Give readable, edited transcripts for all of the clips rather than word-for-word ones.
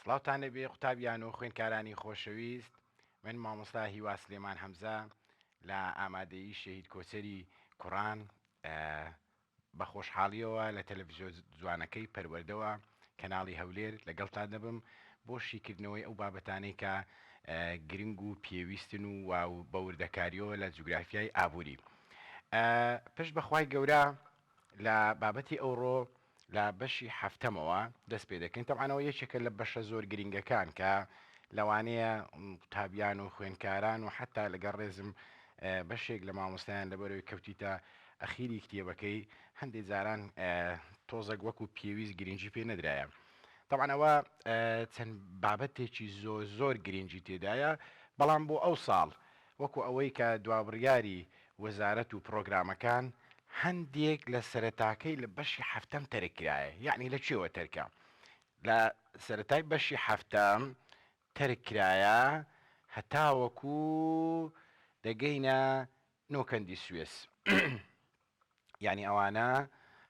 سڵاوتان لەبێ قوتابیان و خوێندکارانی خۆشەویست. من مامۆستا هیوا سلێمان هەمزە لە ئامادەیی شەهید کۆچەری کوڕان بە خۆشحاڵیەوە لە تەلەڤیزیۆن جوانەکەی پەروەردەوە کەناڵی هەولێر لەگەڵتان دەبم بۆ شیکردنەوەی ئەو بابەتانەی کە گرنگ و پێویستن و بەوردەکاریەوە لە جوگرافیای ئابووری. پشت بەخوای گەورە لە بابەتی ئەوڕۆ لە بەشی هەفتەمەوە دەست پێ دەکەین. تەوانەوە یەکێکە لە بەشە زۆر گرنگەکان کە لەوانەیە قوتابیان و خوێندکاران و حتا لەگەڵ ڕێزم بەشێک لە مامۆستایان لەبەرەوەی کەوتیتە ئەخیری کتێبەکەی هەندێک جاران تۆزەک وەکو پێویست گرنگی پێ نەدرایە. طبعاًەوە چەند بابەتێکی زۆر گرنگی تێدایە، بەڵام بۆ ئەو ساڵ وەکو ئەوەی کە دوابڕیاری وەزارەت و پرۆگرامەکان هەندێک لە سەرەتاکەی لە بەشی هەفتەم تەرکرایە. یعنی لە چێوە تەرکە؟ لە سەرەتای بەشی هەفتەم تەرکرایە هەتاوەکو دەگەینە نۆکەندی سوێس. یعنی ئەوانە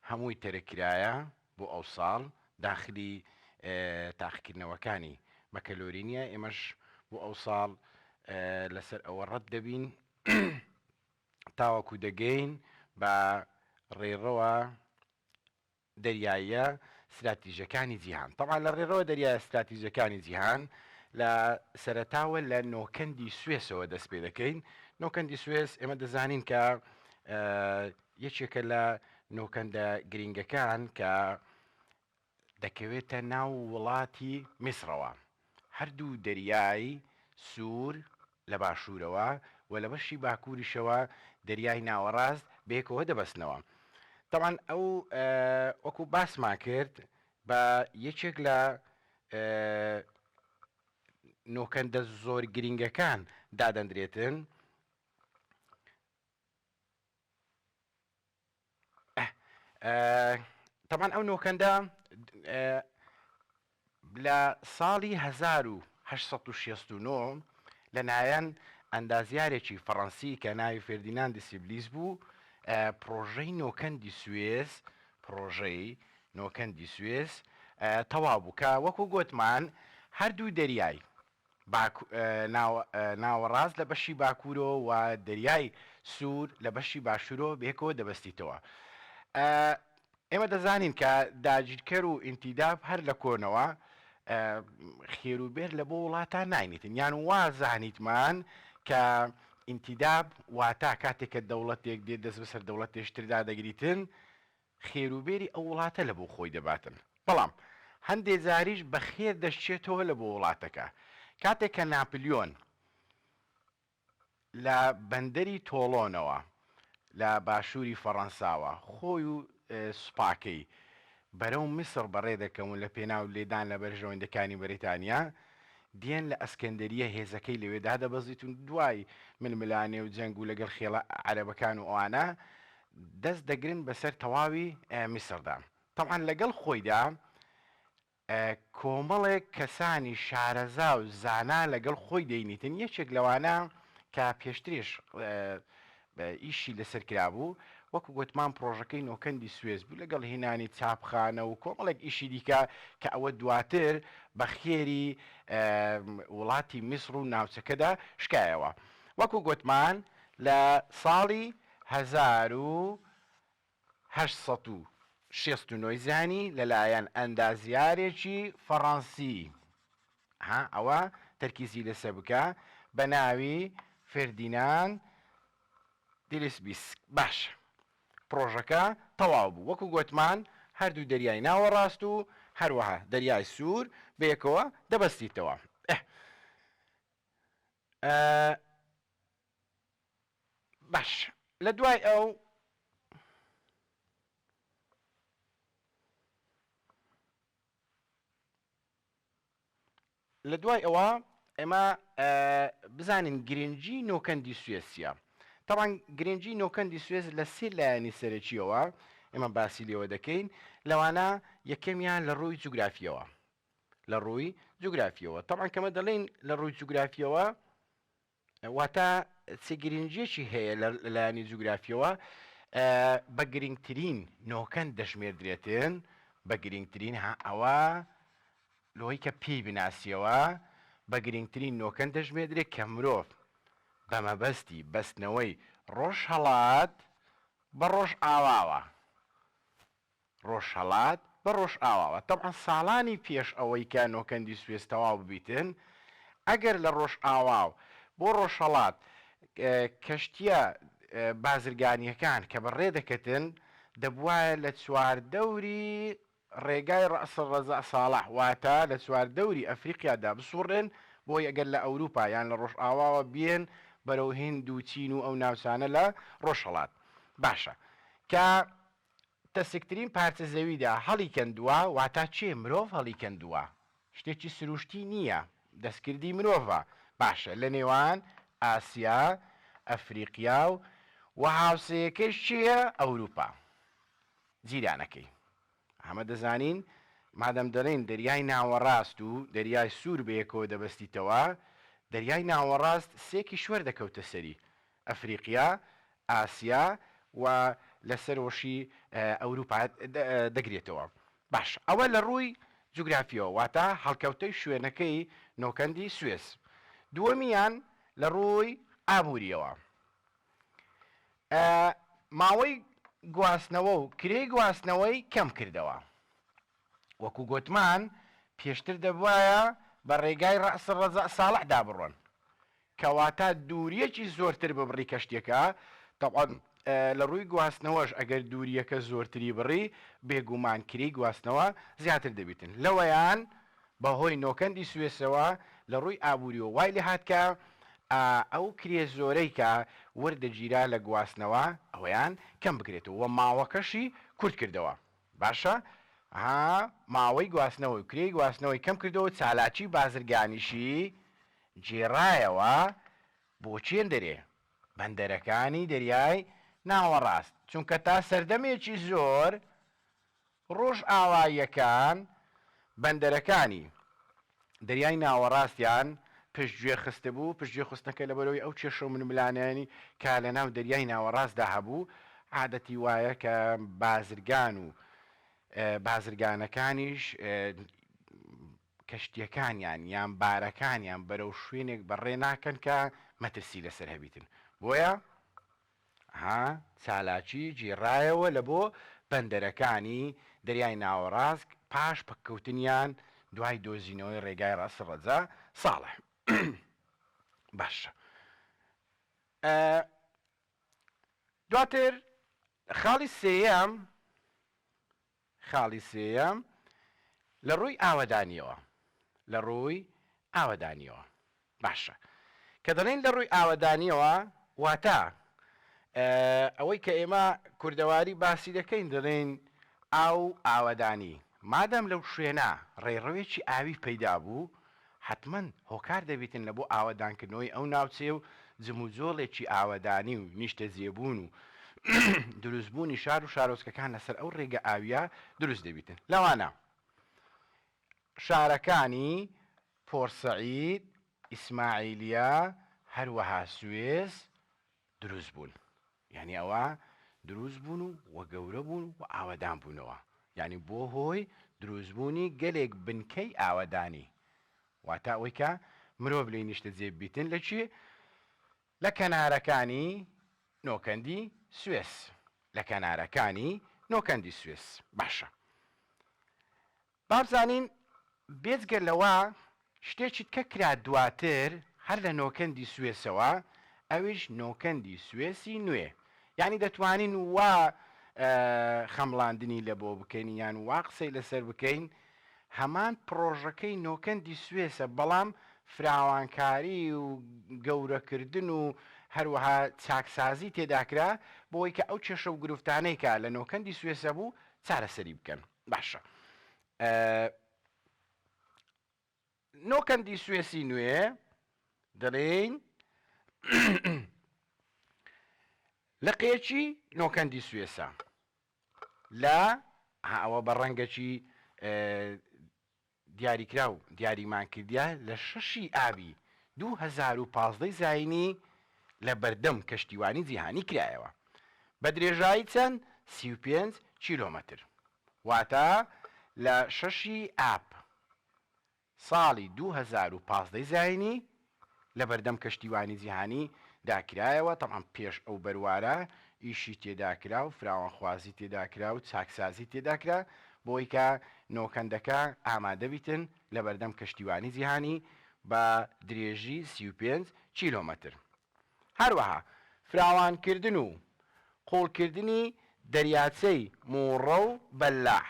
هەمووی تەرکرایە بۆ ئەو ساڵ داخلی تاقیکردنەوەکانی بەکەلۆرینیە. ئێمەش بۆ ئەو ساڵ لەسەر ئەوە ڕەت دەبین تاوەکو دەگەین بە ڕێڕەوە دەریاییە استراتیژەکانی جیهان. طبعا لە ڕێڕەوە دەریایە استراتیژەکانی جیهان لە سەرەتاوە لە نۆکەندی سوێسەوە دەست پێ دەکەین. نۆکەندی سوێس ئێمە دەزانین کە یەکێکە لە نۆکەندە گرنگەکان کە دەکەوێتە ناو وڵاتی میسرەوە. هەردوو دەریای سوور لە باشوورەوە و لە بەشی باکووریشەوە دەریای ناوەڕاست بەیەکەوە دەبەستنەوە. طبعا ئەو وەکو باسمان کرد بە یەکێک لە نۆکەندە زۆر گرنگەکان دادەندرێتن. طبعا ئەو نۆکەندە لە ساڵی 1869 لەلایەن ئەندازیارێکی فەڕەنسی کە ناوی فێردیناند سیبلیس بوو پرۆژەی نۆکەندی سوێس تەواو بوو کە وەکو گوتمان هەردوو دەریای ناوەڕاست لە بەشی باکوورەوە و دەریای سوور لە بەشی باشوورەوە بەیەکەوە دەبەستیتەوە. ئێمە دەزانین کە داگیرکەر و ئینتیداب هەر لە کۆنەوە خێروبێر لە بۆ وڵاتان ناینێتن. یان وازانیتمان کە ئینتیداب واتە کاتێککە دەوڵەتێک دێت دەست بەسەر دەوڵەت تێشتردا دەگریتن خێروبێری ئەو وڵاتە لە بۆ خۆی دەباتن. بەڵام هەندێک جاریش بە خێر دەشتێتەوە لە بۆ وڵاتەکە. کاتێک کە ناپلیۆن لە بەندەری تۆڵۆنەوە لە باشووری فەڕەنساوە خۆی و سوپاکەی بەرەو میسر بەڕێ دەکەون لە پێناو لێدان لە بەرژەوەندەکانی بەریتانیا دیێن لە ئەسکەندەریە هێزەکەی لەوێدا دەبەزیتون. دوای ململانێ و جەنگ و لەگەڵ خێڵە عەرەبەکان و ئەوانە دەست دەگرن بەسەر تەواوی میسردا. طبعا لەگەڵ خۆیدا کۆمەڵێک کەسانی شارەزا و زانا لەگەڵ خۆی دەینیتن. یەکێک لەوانە کە پێشتریش ئیشی لەسەر کرابوو وەکو گوتمان پرۆژەکەی نۆکەندی سوێز بوو لەگەڵ هێنانی چاپخانە و کۆمەڵێک ئیشی دیکە کە ئەوە دواتر بە خێری وڵاتی میسر و ناوچەکەدا شکایەوە. وەکو گوتمان لە ساڵی 1869 زانی لەلایەن ئەندازیارێکی فەڕەنسی ئەوە تەرکیزی لەسەر بکە بە ناوی فێردیناند دیلسبیس. باش پرۆژەکە تەواو بوو. وەکو گوتمان هەردوو دەریای ناوەڕاست و هەروەها دەریای سوور بەیەکەوە دەبەستیتەوە. باش لە دوای ئەو ئێمە بزانین گرنگی نۆکەندی سوێسیە. طبعا گرنگی نۆکەندی سوێز لە سێ لایەنی سەرەکیەوە ئێمە باسی لێوە دەکەین. لەوانە یەکەمیان لە ڕووی جوگرافیەوە. طبعا کەمە دەڵێن لە ڕووی جوگرافیەوە واتە چ گرنگیەکی هەیە لە لایەنی جوگرافیەوە بە گرنگترین نۆکەند دەشمێردرێتن. بە گرنگترین ئەوە لەوەی کە پێی بناسیەوە بە گرنگترین نۆکەن دەژمێدرێت کە مرۆڤ بە مەبەستی بەستنەوەی ڕۆژهەڵات بە ڕۆژ ئاواوە. ڕۆژهەڵات بە ڕۆژ ئاواوە. تەبعەن ساڵانی پێش ئەوەی کە نۆکەندی سوێس تەواو ببیتن، ئەگەر لە ڕۆژ ئاواو بۆ ڕۆژهەڵات کەشتیە بازرگانیەکان کە بەڕێ دەکەتن دەبوایە لە چواردەوری ڕێگای ڕەسڵ ڕەزا ساڵح، واتە لە چواردەوری ئەفریقیادا بسوڕێن بۆی ئەگەر لە ئەوروپا یان لە ڕۆژ ئاواوە بێن بەرەو هند و چین و ئەو ناوچانە لە ڕۆژهەڵات. باشە کە تەسکترین پارچە زەویدا هەڵی کەندووە، واتە چێ؟ مرۆڤ هەڵی کەندووە، شتێکی سروشتی نییە، دەستکردی مرۆڤە. باشە لە نێوان ئاسیا، ئەفریقیا و هاوسەیەکەش چییە؟ ئەوروپا. جیرانەکەی ئەمە دەزانین مادەم دەڵێن دەریای ناوەڕاست و دەریای سوور بەیەکەوە دەبەستیتەوە، دەریای ناوەڕاست سێکی شوەر دەکەوتە سەری ئەفریقیا، ئاسیا و لەسەر وەشی ئەوروپا دەگرێتەوە. باش ئەوە لە ڕووی جوگرافیەوە، واتە هەڵکەوتەی شوێنەکەی نۆکەندی سوێس. دووەمیان لە ڕووی ئابووریەوە، ماوەی گواستنەوە و کرێی گواستنەوەی کەم کردەوە. وەکو گوتمان پێشتر دەبوایە بە ڕێگای ڕەسڵ ڕەزا ساڵحدا بڕۆن، کەواتە دووریەکی زۆرتر ببڕی کەشتێکە. تەبعەن لە ڕووی گواستنەوەش ئەگەر دووریەکە زۆرتری بڕی بێگومان کرێی گواستنەوە زیاتر دەبێتن. لەوەیان بەهۆی نۆکەندی سوێسەوە لە ڕووی ئابووریەوە وای لێ هات کە ئەو کرێ زۆرەی کە وەردەگیرا لە گواستنەوە ئەوەیان کەم بکرێتەوە و ماوەکەشی کورت کردەوە. باشە ماوەی گواستنەوە و کرێی گواستنەوەی کەم کردەوە، چالاکی بازرگانیشی جێڕایەوە بۆ چێن دەرێ بەندەرەکانی دەریای ناوەڕاست، چونکە تا سەردەمێکی زۆر ڕۆژ ئاواییەکان بەندەرەکانی دەریای ناوەڕاستیان پشتگوێ خستە بوو. پشتگوێ خستنەکە لەبەرەوەی ئەو کێشە و منملانیانی کا لە ناو دەریای ناوەڕاستدا هەبوو، عادەتی وایە کە بازرگان و بازرگانەکانیش کەشتیەکانیان یان بارەکانیان بەرەو شوێنێک بەڕێ ناکەن کە مەترسی لەسەر هەبیتن. بۆیە چالاکی جێڕایەوە لە بۆ بەندەرەکانی دەریای ناوەڕاست پاش پەککەوتنیان دوای دۆزینەوەی ڕێگای ڕەسڵ ڕەزا ساڵح. باشە دواتر خاڵی سێیەم لە ڕووی ئاوەدانیەوە. لە ڕووی ئاوەدانیەوە باشە کە دەڵێن لە ڕووی ئاوەدانیەوە واتە ئەوەی کە ئێمە کوردەواری باسی دەکەین، دەڵێن ئاوەدانی. مادەم لەو شوێنە ڕێڕەوێکی ئاوی پەیدا بوو، حتمما هۆکار دەبێتن لە بۆ ئاوەدانکردنەوەی ئەو ناوچێ و جموجۆڵێکی ئاوەدانی و نیشتە زێبوون و دروستبوونی شار و شارۆچکەکان لەسەر ئەو ڕێگە ئاویە دروست دەبێتن. لەوانە شارەکانی پۆرسەعید، ئیسماعیلیە، هەروەها سوێس دروست بوون. یعنی ئەوە دروست بوون و گەورە بوون و ئاوەدان بوونەوە، یعنی بۆ هۆی دروستبوونی گەلێک بنکەی ئاوەدانی، واتە ئەوەی کە مرۆڤ لێی نیشتە جێ بیتن لە چی؟ لە کەنارەکانی نۆکەندی سوێس. لە کەنارەکانی نۆکەندی سوێس. باشە بابزانین بێجگە لەوە شتێکی کە کرا دواتر هەر لە نۆکەندی سوێسەوە، ئەویش نۆکەندی سوێسی نوێ. یعنی دەتوانین وا خەمڵاندنی لە بۆ بکەین یان وا قسەی لەسەر بکەین هەمان پرۆژەکەی نۆکەندی سوێسە، بەڵام فراوانکاری و گەورەکردن و هەروەها چاکسازی تێداکرا بۆی کە ئەو کێشە و گرفتانەی کە لە نۆکەندی سوێسە بوو چارەسەری بکەن. باشە نۆکەندی سوێسی نوێ دەڵێن لە قێچی نۆکەندی سوێسە، لە ئەوە بە ڕەنگەکی دیاریکرا و دیاریمان کردیا لە 6 ئابی 2015 زاینی لە بەردەم کەشتیوانی جیهانی کرایەوە بە درێژایی چەند 35 کیلۆمەتر، واتە لە 6 ئاب ساڵی 2015 زاینی لە بەردەم کەشتیوانی جیهانی داکرایەوە. تەمان پێش ئەو بەروارە ئیشی تێداکرا و فراوانخوازی تێداکرا و چاکسازی تێداکرا بۆی کە نۆکەندەکە ئامادە بیتن لە بەردەم کەشتیوانی جیهانی بە درێژی 35 کیلۆمەتر. هەروەها فراوانکردن و قوڵکردنی دەریاچەی موڕە و بەلاح،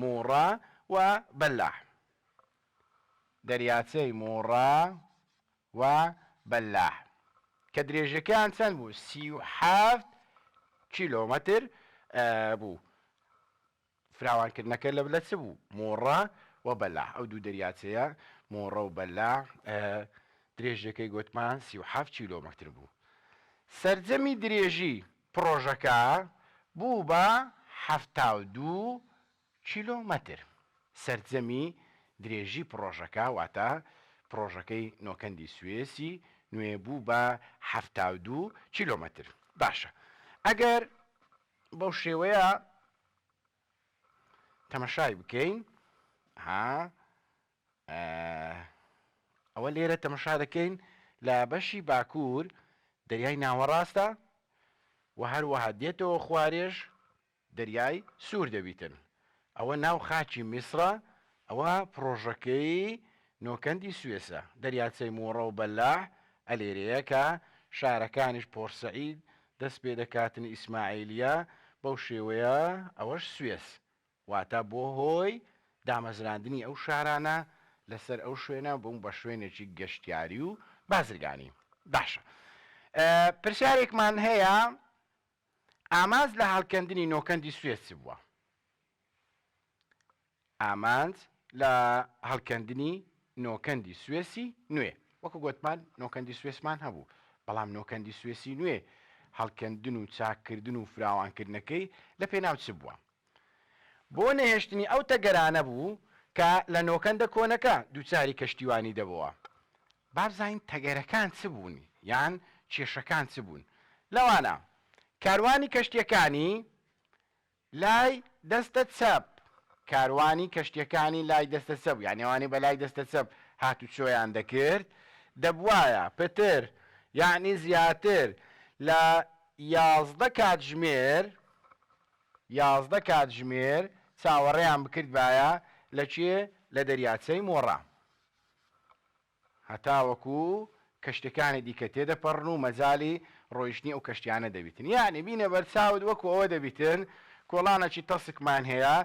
موڕە و بەلاح، دەریاچەی موڕە و بەلاح کە درێژەکەیان چەند بوو؟ 37 کیلۆمەتر بوو. فراوانکردنەکە لە چ بوو؟ موڕە و بەلاح. ئەو دوو دەریاچەیە موڕە و بەلاح درێژەکەی گوتمان 37 کیلۆمەتر بوو. سەرجەمی درێژی پرۆژەکە بوو بە 72 کیلۆمەتر. سەرجەمی درێژی پرۆژەکە واتە پرۆژەکەی نۆکەندی سوێسی نوێ بوو بە 72 کیلۆمەتر. باشە، ئەگەر بەو شێوەیە تەمەشای بکەین، ئەوە لێرە تەمەشا دەکەین لە بەشی باکوور دەریای ناوەڕاستە و هەروەها دێتەوە خوارێژ دەریای سوور دەبیتن. ئەوە ناو خاچی میسرە، ئەوە پرۆژەکەی نۆکەندی سوێسە، دەریاچەی موڕە و بەلاح ئەلێرەیە کە شارەکانیش پۆرسەعید دەست پێ دەکاتن ئیسماعیلیە. بەو شێوەیە ئەوەش سوێس واتە بۆ هۆی دامەزراندنی ئەو شارانە لەسەر ئەو شوێنە بووم بە شوێنێکی گەشتیاری و بازرگانی. باشە، پرسیارێکمان هەیە، ئامانج لە هەڵکەندنی نۆکەندی سوێس بووە؟ ئامانج لە هەڵکەندنی نۆکەندی سوێسی نوێ، وەکو گوتمان نۆکەندی سوێسمان هەبوو، بەڵام نۆکەندی سوێسی نوێ هەڵکەندن و چاککردن و فراوانکردنەکەی لە پێناو چ بووە؟ بۆ نەهێشتنی ئەو تەگەرانە بوو کە لە نۆکەندە کۆنەکە دووچاری کەشتیوانی دەبەوە. بابزین تەگەرەکان چ بوون یان کێشەکان چ بوون؟ لەوانە کاروانی کەشتیەکانی لای دەستە چەپ، کاروانی کەشتیەکانی لای دەستە چەپ، یان ئەوانەی بە لای دەستە چەپ هاتوچۆیان دەکرد، دەبوایە پتر یعنی زیاتر لە 11 کاتژمێر چاوەڕێیان بکرد بایە لە چێ؟ لە دەریاچەی مۆڕە، هەتاوەکو کەشتەکانی دیکە تێدەپەڕن و مەجای ڕۆیشتنی ئەو کەشتیانە دەبیتن. یعنی بینە بەرچاوت وەکو ئەوە دەبیتن کۆڵانێکی تەسکمان هەیە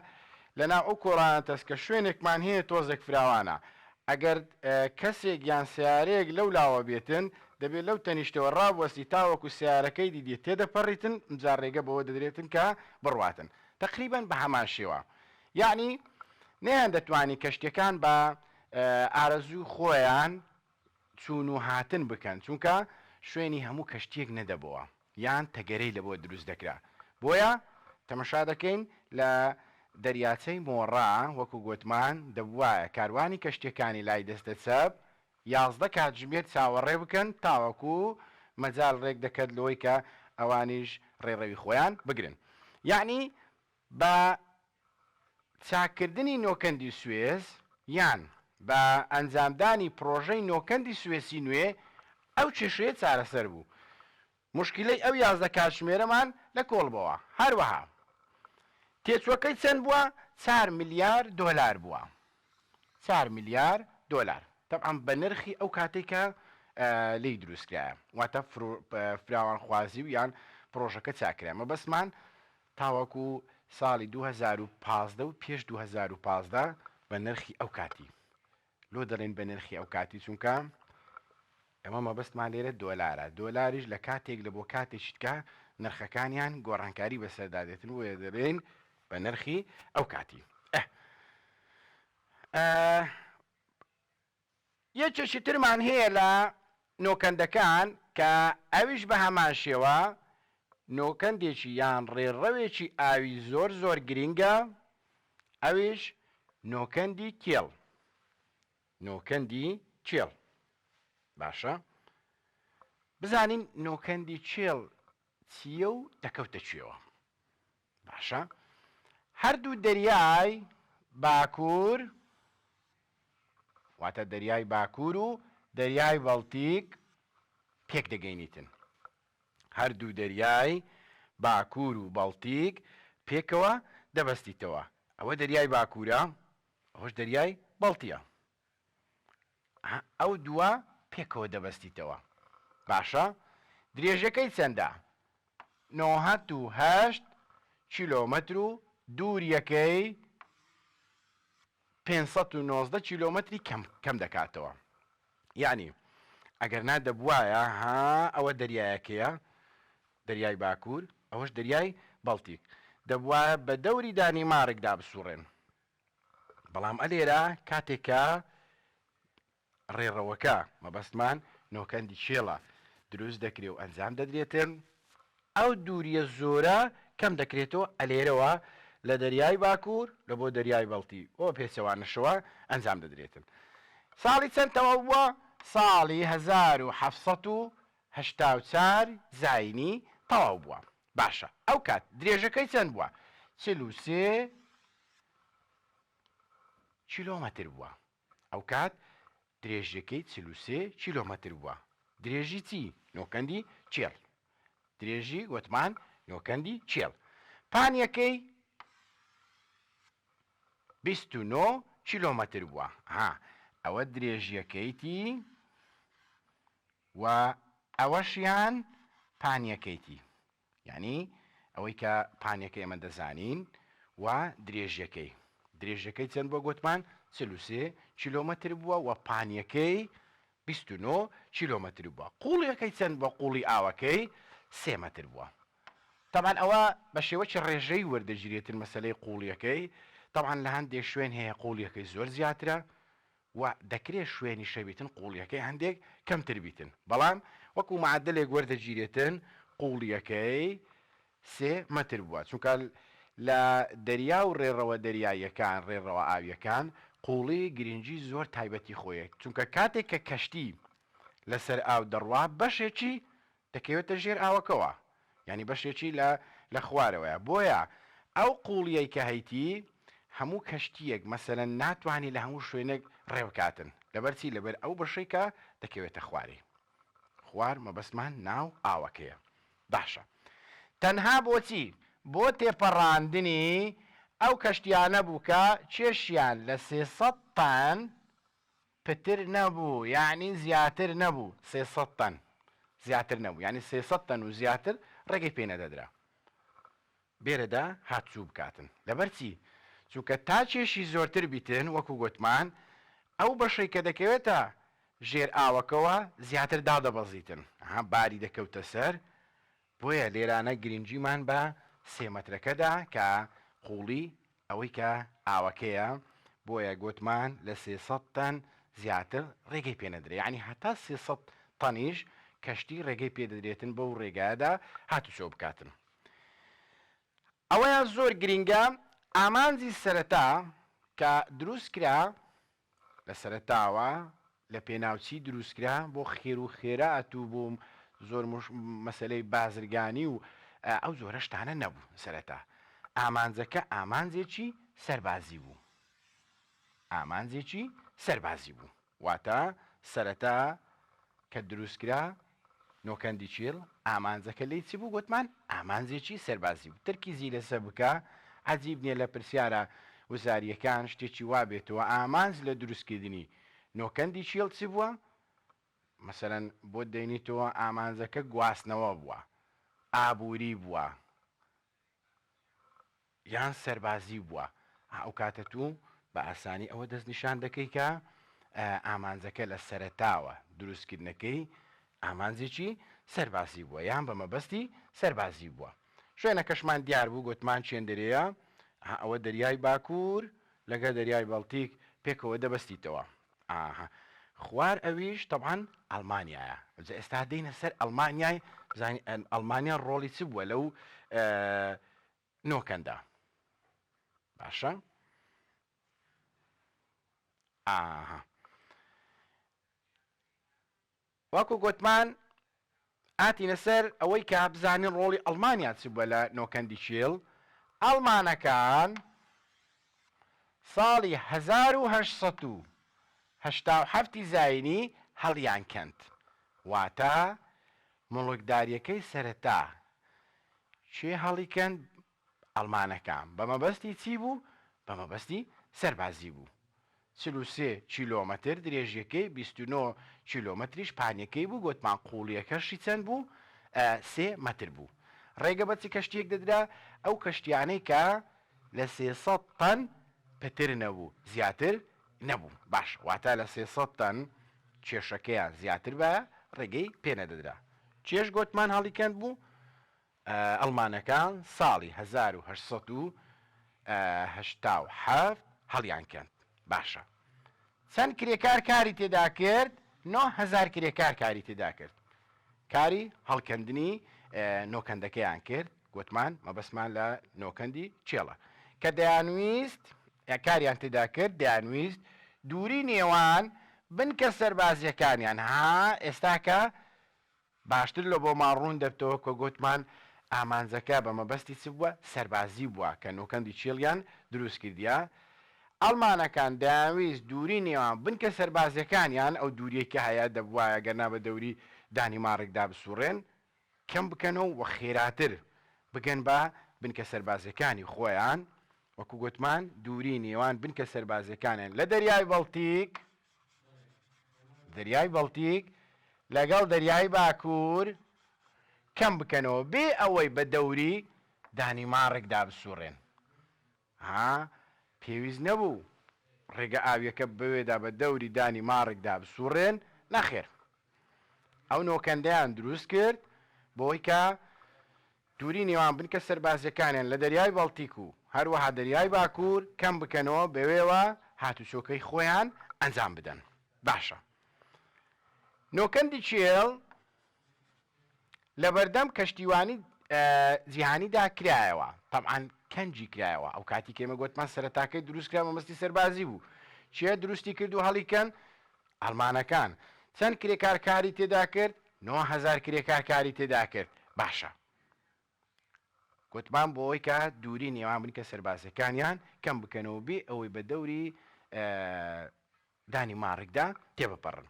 لەناو ئەو کۆڵانە تەس کە شوێنێکمان هەیە تۆزێک فراوانە. ئەگەر کەسێک یان سیارەیەک لەو لاوە بێتن دەبێت لەو تەنیشتەوە ڕابوەستی تاوەکو سیارەکەی دیدێت تێدەپەڕیتن، جار ڕێگە بەوە دەدرێتن کە بڕواتن. تقریبان بە هەمان شێوە. یعنی نەیان دەتوانی کەشتەکان بە ئارەزوو خۆیان چوون و هاتن بکەن، چونکە شوێنی هەموو کەشتێک نەدەبەوە یان تەگەرەی لە بۆ دروست دەکرا. بۆیە تەمەشا دەکەین لە دەریاچەی مۆڕە وەکو گوتمان دەبوایە کاروانی کەشتەکانی لای دەستە چەپ 11 کاتژمێر چاوەڕێ بکەن تاوەکو مەجال ڕێک دەکەت لەوەی کە ئەوانیش ڕێڕەوی خۆیان بگرن. یعنی بە چاکردنی نۆکەندی سوێس یان بە ئەنجامدانی پرۆژەی نۆکەندی سوێسی نوێ ئەو کێشەیە چارەسەر بوو. مشکلەی ئەو 11 کاتژمێرەمان لە کۆڵبەوە. هەروەها تێچووەکەی چەند بووە؟ 4 میلیارد دۆلار بووە. 4 میلیارد دۆلار. طبعا بە نرخی ئەو کاتێکە لی دروستکرایە، واتە فراوانخوازی و یان پرۆژەکە چاکرا. مەبەستمان تاوەکو ساڵی 2015 و پێش 2015 بە نرخی ئەو کاتی، لۆ دەڵێن بە نرخی ئەو کاتی چونکە ئەمە مەبەستمان لێرە دۆلارە. دۆلاریش لە کاتێک لە بۆ کاتێکیتکە نرخەکانیان گۆڕانکاری بەسەردادێتن و دەڵێن بە نرخی ئەو کاتی. یەکێکی ترمان هەیە لە نۆکەندەکان کە ئەویش بە هەمان شێوە نۆکەندێکی یان ڕێڕەوێکی ئاوی زۆر زۆر گرینگە، ئەویش نۆکەندی کێڵ. نۆکەندی کێڵ. باشە، بزانین نۆکەندی کێڵ چییە و دەکەوتە کوێوە. باشە، هەردوو دەریای باکوور واتە دەریای باکوور و دەریای بەڵتیک پێک دەگەینیتن. هەردوو دەریای باکوور و بەڵتیک پێکەوە دەبەستیتەوە. ئەوە دەریای باکوورە، ئەوەش دەریای بەڵتیە. ئەو دووە پێکەوە دەبەستیتەوە. باشە، درێژەکەی چەندە؟ 98 کیلۆمەتر و دووریەکەی 519 کیلۆمەتری کەم دەکاتەوە. یعنی ئەگەر نادەبوایە ئەوە دەریایەکەیە، دەریای باکوور، ئەوەش دەریای بەڵتیک، دەبوایە بە دەوری دانیمارکدا بسوڕێن. بەڵام ئەلێرە کاتێکە ڕێڕەوەکە مەبەستمان نۆکەندی چێڵە دروست دەکرێت و ئەنجام دەدرێتن، ئەو دووریە زۆرە کەم دەکرێتەوە ئەلێرەوە لە دەریای باکوور لە بۆ دەریای بەڵتی ئەوە پێچەوانەشەوە ئەنجام دەدرێتن. ساڵی چەند تەواو بووە؟ ساڵی 1984 زاینی تەواو بووە. باشە، ئەو کات درێژەکەی چەند بووە؟ 43 کیلۆمەتر بووە. ئەو کات درێژەکەی 43 کیلۆمەتر بووە. درێژی چی؟ نۆکەندی چێڵ. درێژی وتمان نۆکەندی چێڵ. پانیەکەی 29 کیلۆمەتر بووە. ئەوە درێژیەکەیتی و ئەوەشیان پانیەکەیتی. یعنی ئەوەی کە پانیەکەی ئەمە دەزانین و درێژەکەی چەند بۆ گوتمان 43 کیلۆمەتر بووە و پانیەکەی 29 کیلۆمەتر بووە. قوڵیەکەی چەند بۆ قوڵی ئاوەکەی 3 مەتر بووە. طبعا ئەوە بە شێوەی ڕێژەی وەردەگیرێتن مەسەلەی قوڵیەکەی. طبعا لە هەندێک شوێن هەیە قوڵیەکەی زۆر زیاترە و دەکرێت شوێنی شەبیتن قوڵیەکەی هەندێک کەمتر بیتن، بەڵام وەکو معدلێک وەردەگیرێتن قوڵیەکەی 3 مەتر بووە. چونکە لە دەریا و ڕێڕەوە دەریاییەکان، ڕێڕەوە ئاویەکان، قوڵی گرنگی زۆر تایبەتی خۆیە، چونکە کاتێک کە کەشتی لەسەر ئاو دەڕوا بەشێکی دەکەوێتە ژێر ئاوەکەوە، یعنی بەشێکی لە خوارەوەیە. بۆیە ئەو قوڵیەی کە هەیتی هەموو کەشتیەک مەسەلەن ناتوانانی لە هەموو شوێنێک ڕێوکاتن، لەبەرچی لەبەر ئەو بەشەی کە دەکەوێتە خواری. خوار مەبەستمان ناو ئاوەکەیە. باشە، تەنها بۆچی؟ بۆ تێپەڕاندنی ئەو کەشتیانە بوو کە چێشیان لە 300 تان پتر نەبوو، یعنی زیاتر نەبوو. 300 تان زیاتر نەبوو، یعنی 300 تەن و زیاتر ڕێگەی پێ نەدەدرا بێرەدا هاتچوو بکاتن. لەبەرچی؟ چونکە تا چێشی زۆرتر بیتن، وەکو گوتمان، ئەو بەشەی کە دەکەوێتە ژێر ئاوەکەوە زیاتر دادەبەزیتن، باری دەکەوتە سەر. بۆیە لێرانە گرنگیمان بە 3 مەترەکەدا کە قوڵی ئەوەی کە ئاوەکەیە. بۆیە گوتمان لە 300 تەن زیاتر ڕێگەی پێ نەدرێت، یعنی هەتا 300 تەنیش کەشتی ڕێگەی پێدەدرێتن بەو ڕێگایەدا هاتوچۆ بکاتن. ئەوەیان زۆر گرنگە. ئامانجی سەرەتا کە دروستکرا لە سەرەتاوە لە پێناوچی دروستکرا بۆ خێر و خێرات و بۆ زۆر مەسەلەی بازرگانی و ئەو زۆرە شتانە نەبوو. سەرەتا ئامانجەکە ئامانجێکی سەربازی بوو. ئامانجێکی سەربازی بوو، واتە سەرەتا کە دروستکرا نۆکەندی چێڵ ئامانجەکە لی چی بوو؟ گوتمان ئامانجێکی سەربازی بوو. ترکیزی لەسەر بکە، عەجیب نییە لە پرسیارە وزاریەکان شتێکی وا بێتەوە ئامانج لە دروستکردنی نۆکەندی چێڵ چی بووە؟ مەسەلەن بۆ دەینیتەوە ئامانجەکە گواستنەوە بووە، ئابووری بووە، یان سەربازی بووە. ئەو کاتە تو بە ئاسانی ئەوە دەستنیشان دەکەی کە ئامانجەکە لە سەرەتاوە دروستکردنەکەی ئامانجێکی سەربازی بووە، یان بە مەبەستی سەربازی بووە. شوێنە کەشمان دیار بوو، گوتمان چێندەرەیە، ئەوە دەریای باکوور لەگەڵ دەریای بەڵتیک پێکەوە دەبەستیتەوە. خوار ئەویش طبعاً ئەڵمانیایە. ئێستا دێنە سەر ئەڵمانیای، ئەڵمانیا ڕۆڵی چ بووە لەو نۆکەندا؟ باشە، وەکو گوتمان ئاتینە سەر ئەوەی کە بزانین ڕۆڵی ئەڵمانیا چ بووە لە نۆکەندی چێڵ. ئەڵمانەکان ساڵی 1870 هەشتا زاینی هەڵیان کەند واتە مڵکداریەکەی سەرەتا چێ هەڵی کەند ئەڵمانەکان بە مەبەستی چی بوو بە مەبەستی سەربازی بوو 43 کیلۆمەتر درێژیەکەی 29 کیلۆمەتریش پانیەکەی بوو گوتمان قوڵیەکەشی چەند بوو 3 مەتر بوو ڕێگە بەچی کەشتێک دەدرا ئەو کەشتیانەی کە لە 300 تەن پتر نەبوو زیاتر نەبوو باش واتە لە 300 تەن کێشەکەیان زیاتر بە ڕێگەی پێنەدەدرا چێش گوتمان هەڵیکەند بوو ئەڵمانەکان ساڵی 1970 هەڵیان کەند باشە چەند کرێکار کاری تێدا کرد 9,000 کرێکار کاری تێدا کرد کاری هەڵکەندنی نۆکەندەکەیان کرد گوتمان مەبەسمان لە نۆکەندی چێڵە کە دەیانویست کاریان تێدا کرد دەیانویست دووری نێوان بنکە سەربازیەکانیان ئێستاکە باشتر لە بۆ ماڕوون دەبتەوە کە گوتمان ئامانجەکە بە مەبەستی چ بووە سەربازی بووە کە نۆکەندی چێڵیان دروست کردیە ئەڵمانەکان دەیانویست دووری نێوان بنکە سەربازیەکانیان ئەو دووریەکە هەیە دەبوایە گەرنا بە دەوری دانیمارێکدا بسوڕێن کەم بکەنەوە و خێراتر بگەن بە بنکە سەربازیەکانی خۆیان وەکو گوتمان دووری نێوان بنکە سەربازیەکانیان لە دەریای بەڵتیک لەگەڵ دەریای باکوور کەم بکەنەوە بێ ئەوەی بە دەوری دانیمارێکدا بسوڕێن پێویست نەبوو ڕێگە ئاویەکە بوێدا بە دەوری دانیمارێکدا بسوڕێن نەخێر ئەو نۆکەندەیان دروست کرد بۆی کە دووری نێوان بنکە سەربازیەکانیان لە دەریای بەڵتیک و هەروەها دەریای باکوور کەم بکەنەوە بەوێوە هاتوچۆکەی خۆیان ئەنجام بدەن باشە نۆکەندی چێڵ لە بەردەم کەشتیوانی جیهانیدا کرایەوە تەبعاً کەنجی کرایەوە ئەو کاتی کێمە گوتمان سەرەتاکەی دروست کرا مەبەستی سەربازی بوو چیە دروستی کرد و هەڵیکەن ئەڵمانەکان چەند کرێکار کاری تێدا کرد 9,000 کرێکار کاری تێدا کرد باشە گوتمان بۆ ئەوەی کە دووری نێوان بنکە سەربازەکانیان کەم بکەنەوە بێ ئەوەی بە دەوری دانیمارێکدا تێبپەڕن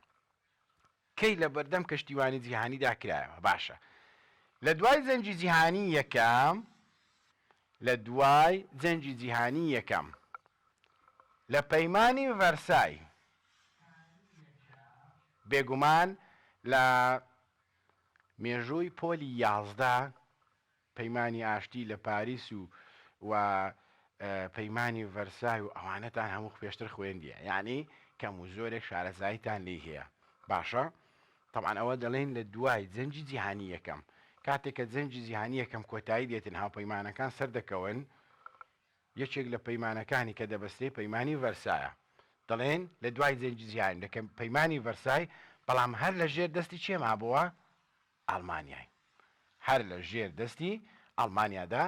کەی لە بەردەم کەشتیوانی جیهانیدا کرایەوە باشە لە دوای جەنگی جیهانی یەکەم لە پەیمانی ڤەرسای بێگومان لە مێژووی پۆلی 11 پەیمانی ئاشتی لە پاریس و پەیمانی ڤەرسای و ئەوانەتان هەموو پێشتر خوێندیە یعنی کەم و زۆرێک شارەزاییتان لێ هەیە باشە طبعاً ئەوە دەڵێن لە دوای جەنگی جیهانی یەکەم کاتێک کە جەنگی جیهانی یەکەم کۆتایی دێتن هاوپەیمانەکان سەردەکەون یەکێک لە پەیمانەکانی کە دەبەستێ پەیمانی ڤەرسایە دەڵێن لە دوای جەنگی جیهانی دەکەم پەیمانی ڤەرسای بەڵام هەر لە ژێر دەستی چێ مابووە ئەڵمانیای هەر لە ژێر دەستی ئەڵمانیادا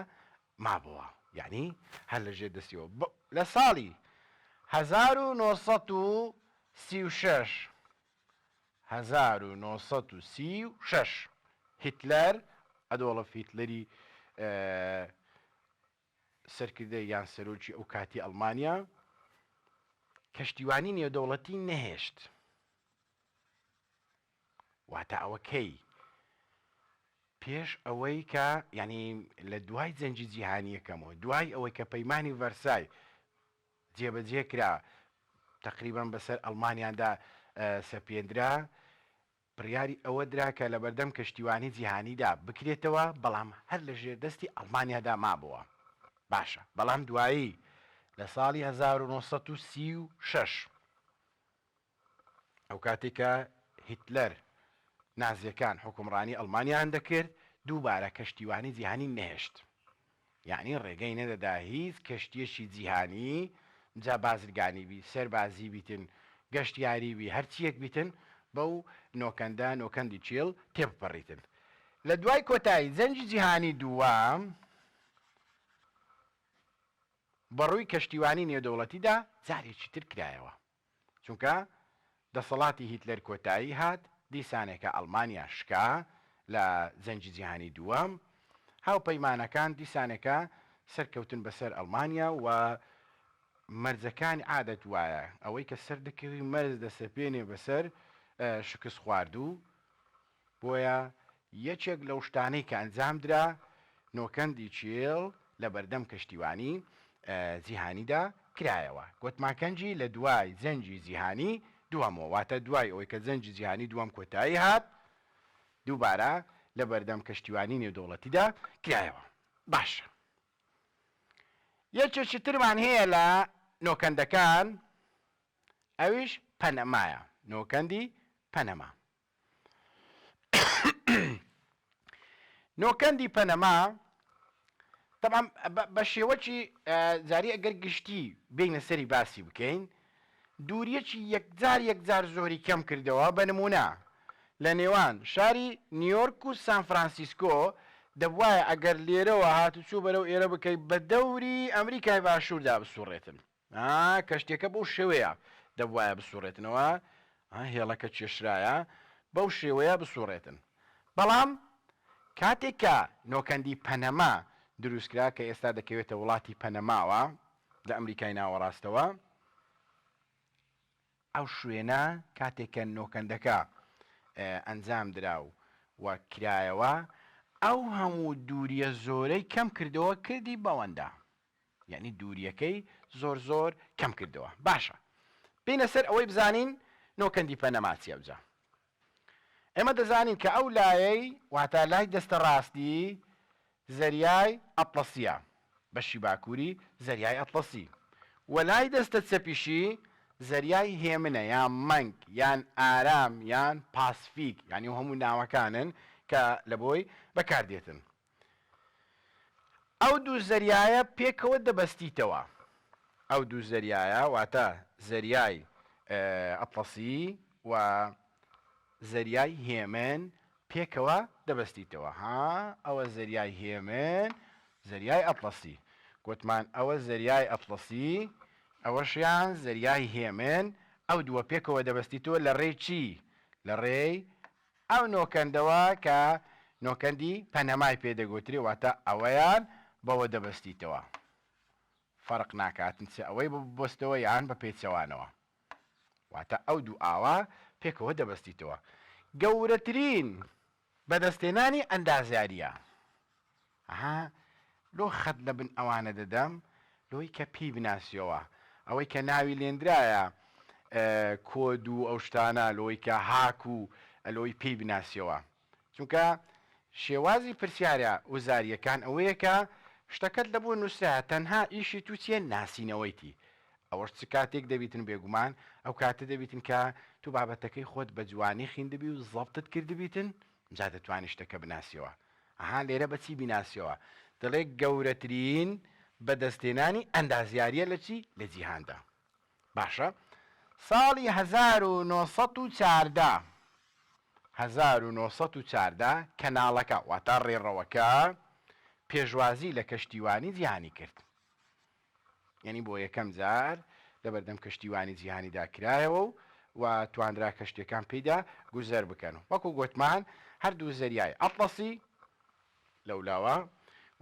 مابووە یعنی هەر لە ژێر دەستیەوە لە ساڵی 1936 هیتلەر ئەدۆڵف هیتلەری سەرکردەی یان سەرۆکی ئەو کاتی ئەڵمانیا کەشتیوانی نێودەوڵەتی نەهێشت واتە ئەوە کەی پێش ئەوەی کە ینی لە دوای جەنگی جیهانی یەکەمەوە دوای ئەوەی کە پەیمانی ڤەرسای جێبەجێ کرا تقریبان بەسەر ئەڵمانیادا سەپێندرا بڕیاری ئەوە درا کە لە بەردەم کەشتیوانی جیهانیدا بکرێتەوە بەڵام هەر لە ژێردەستی ئەڵمانیادا مابووە باشە بەڵام دوایی لە ساڵی 1936 ئەو کاتێکە هیتلەر نازیەکان حکومڕانی ئەڵمانیان دەکرد دووبارە کەشتیوانی جیهانی نەهێشت یعنی ڕێگەی نەدەدا هیچ کەشتیەشی جیهانی جا بازرگانی بی سەربازی بیتن گەشتیاری بی هەرچیەک بیتن بەو نۆکەندی چێڵ تێبپەڕیتن لە دوای کۆتایی جەنگی جیهانی دووەم بەڕووی کەشتیوانی نێودەوڵەتیدا جارێکی تر کرایەوە چونکە دەسەڵاتی هیتلەر کۆتایی هات دیسانێکە ئەڵمانیا شکا لە جەنگی جیهانی دووەم هاوپەیمانەکان دیسانێکە سەرکەوتن بەسەر ئەڵمانیا و مەرجەکانی عادەت وایە ئەوەی کە سەر دەکەوی مەرز دەسەپێنێ بەسەر شکست خواردوو بۆیە یەکێک لەو شتانەی کە ئەنجام درا نۆکەندی چێڵ لە بەردەم کەشتیوانی جیهانیدا کرایەوە گوتماکەنجی لە دوای زەنجی جیهانی دووەمەوە واتە دوای ئەوەی کە زەنجی جیهانی دووەم کۆتایی هات دووبارە لە بەردەم کەشتیوانی نێودەوڵەتیدا کرایەوە باشە یەکێکی ترمان هەیە لە نۆکەندەکان ئەویش پەنەمایە نۆکەندی پەنەما نۆکەندی پەنەما طبعا بە شێوەکی جاری ئەگەر گشتی بینە سەری باسی بکەین دووریەکی یەکجار زۆری کەم کردەوە بە نمونە لە نێوان شاری نیویۆرک و سان فرانسیسکۆ دەبوایە ئەگەر لێرەوە هاتوچوو بەرەو ئێرە بکەیت بە دەوری ئەمریکای باشووردا بسوڕێتن کەشتێکە بەو شێوەیە دەبوایە بسوڕێتنەوە هێڵەکە کێشرایە بەو شێوەیە بسوڕێتن بەڵام کاتێککە نۆکەندی پەنەما دروستکرا کە ئێستا دەکەوێتە وڵاتی پەنەماوە لە ئەمریکای ناوەڕاستەوە ئەو شوێنە کاتێککە نۆکەندەکە ئەنجام دراو و کرایەوە ئەو هەموو دووریە زۆرەی کەم کردەوە کردی بەوەندا یعنی دووریەکەی زۆر کەم کردەوە باشە بینە سەر ئەوەی بزانین نۆکەندی پەنەما چیە بجا ئێمە دەزانین کە ئەو لایەی واتە لای دەستە ڕاستی زەریای ئەتڵەسیە بەشی باکووری زەریای ئەتڵەسی و لای دەستە چەپیشی زەریای هێمنە یان مەنگ یان ئارام یان پاسفیک یعنی هەموو ناوەکانن کە لە بۆی بەکاردێتن ئەو دوو زەریایە پێکەوە دەبەستیتەوە ئەو دوو زەریایە واتە زەریای ئەتڵەسی و زەریای هێمن پێکەوە دەبەستیتەوە ئەوە زەریای هێمن زەریای ئەتڵەسی گوتمان ئەوە زەریای ئەتڵەسی ئەوەشیان زەریای هێمن ئەو دووە پێکەوە دەبەستیتەوە لە ڕێی چی لە ڕێی ئەو نۆکەندەوە کە نۆکەندی پەنەمای پێدەگوتری واتە ئەوەیان بەوە دەبەستیتەوە فەرق ناکاتن چ ئەوەی ببستەوە یان بە پێچەوانەوە واتە ئەو دوو ئاوا پێکەوە دەبەستیتەوە گەورەترین بەدەستێنانی ئەندازیاریە لۆ خەت لە بن ئەوانە دەدەم لۆی کە پێی بناسیەوە ئەوەی کە ناوی لێندرایە کۆد و ئەو شتانە لۆی کە هاک و ئەلۆی پێی بناسیەوە چونکە شێوازی پرسیارە وزاریەکان ئەوەیە کە شتەکەت لە بۆ نووسرا تەنها ئیشی تو چیە ناسینەوەیتی ئەوەش چ کاتێک دەبیتن بێگومان ئەو کاتە دەبیتن کە تو بابەتەکەی خۆت بە جوانی خوێندبی و زەبتت کردبیتن جا دەتوانانی شتەکە بناسیەوە لێرە بەچی بیناسیەوە دەڵێ گەورەترین بەدەستێنانی ئەندازیاریە لە چی لە جیهاندا باشە ساڵی 1940 کەناڵەکە واتە ڕێڕەوەکە پێشوازی لە کەشتیوانی جیهانی کرد یعنی بۆ یەکەم جار لە بەردەم کەشتیوانی جیهانیدا کرایەوە و تواندرا کەشتەکان پێیدا گوزەر بکەن وەکو گوتمان هەردوو زەریای ئەتڵەسی لەولاوە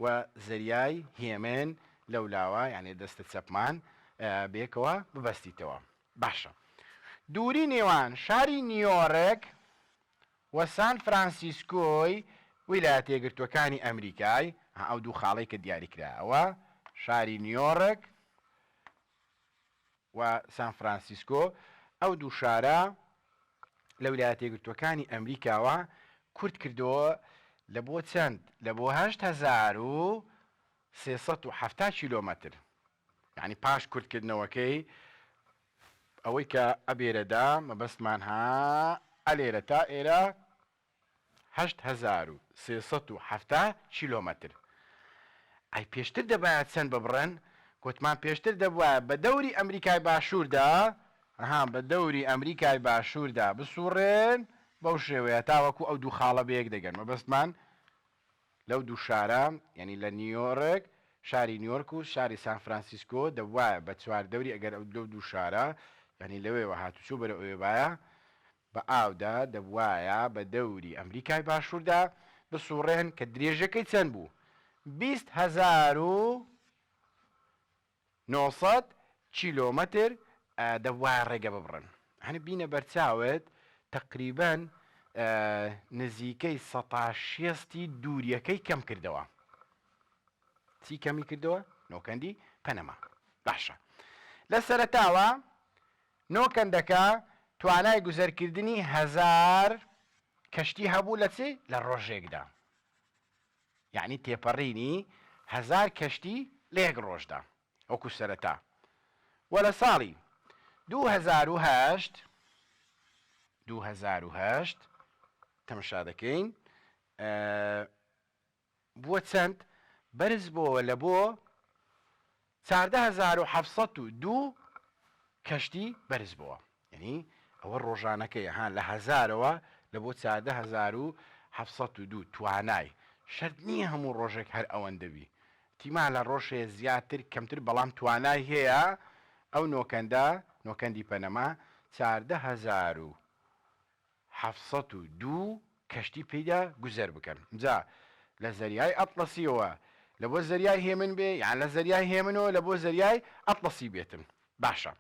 و زەریای هێمن لەولاوە یعنی دەستە چەپمان بێکەوە ببەستیتەوە باشە دووری نێوان شاری نیویۆرک و سان فرانسیسکۆی ویلایەتە یەکگرتووەکانی ئەمریکای ئەو دوو خاڵەی کە دیاری کراوە شاری نیویۆرک و سان فرانسیسکۆ ئەو دوو شارە لە ویلایەتە یەکگرتووەکانی ئەمریکاوە کورت کردەوە لە بۆ چەند لە بۆ 8370 کیلۆمەتر یعنی پاش کورتکردنەوەکەی ئەوەی کە ئەبێرەدا مەبەستمان ئەلێرە تا ئێرە 8370 کیلۆمەتر ئەی پێشتر دەبایە چەند ببڕن گوتمان پێشتر دەبووە بە دەوری ئەمریکای باشووردا بە دەوری ئەمریکای باشووردا بسوڕێن بەو شێوەیە تاوەکو ئەو دوو خاڵە بەیەک دەگەن مەبەستمان لەو دوو شارە یعنی لە نیویۆرک شاری نیویۆرک و شاری سان فرانسیسکۆ دەبوایە بە چوار دەوری ئەگەر ئەو دوو شارە یعنی لەوێوە هاتوچوو بەرە ئەوێبایە بە ئاودا دەبوایە بە دەوری ئەمریکای باشووردا بسوڕێن کە درێژەکەی چەند بوو 20,900 کیلۆمەتر دەوای ڕێگە ببڕن. هەنە بینە بەرچاوت تقریبان نزیکەی 160 دووریەکەی کەم کردەوە. چی کەمی کردەوە؟ نۆکەندی پەنەما. باشە لە سەرەتاوە نۆکەندەکە توانای گوزەرکردنی 1000 کەشتی هەبوو لە چی؟ لە ڕۆژێکدا. یعنی تێپەڕینی 1000 کەشتی لە یەک ڕۆژدا وەکو سەرەتا. وە لە ساڵی 2008 تەمەشا دەکەین بووە چەند بەرز بۆوە لە بۆ 14702 کەشتی بەرز بووە. یعنی ئەوە ڕۆژانەکەی هان لە 1000ەوە لە بۆ 14702 توانای شەرت نییە هەموو ڕۆژێک هەر ئەوەندەبی. تیما لە ڕۆژێ زیاتر کەمتر بەڵام توانای هەیە ئەو نۆکەندی پەنەما 14702 کەشتی پێدا گوزەر بکەن. جا لە زەریای ئەتڵەسیەوە لە بۆ زەریای هێمن بێ یان لە زەریای هێمنەوە لە بۆ زەریای ئەتڵەسی بێتن. باشە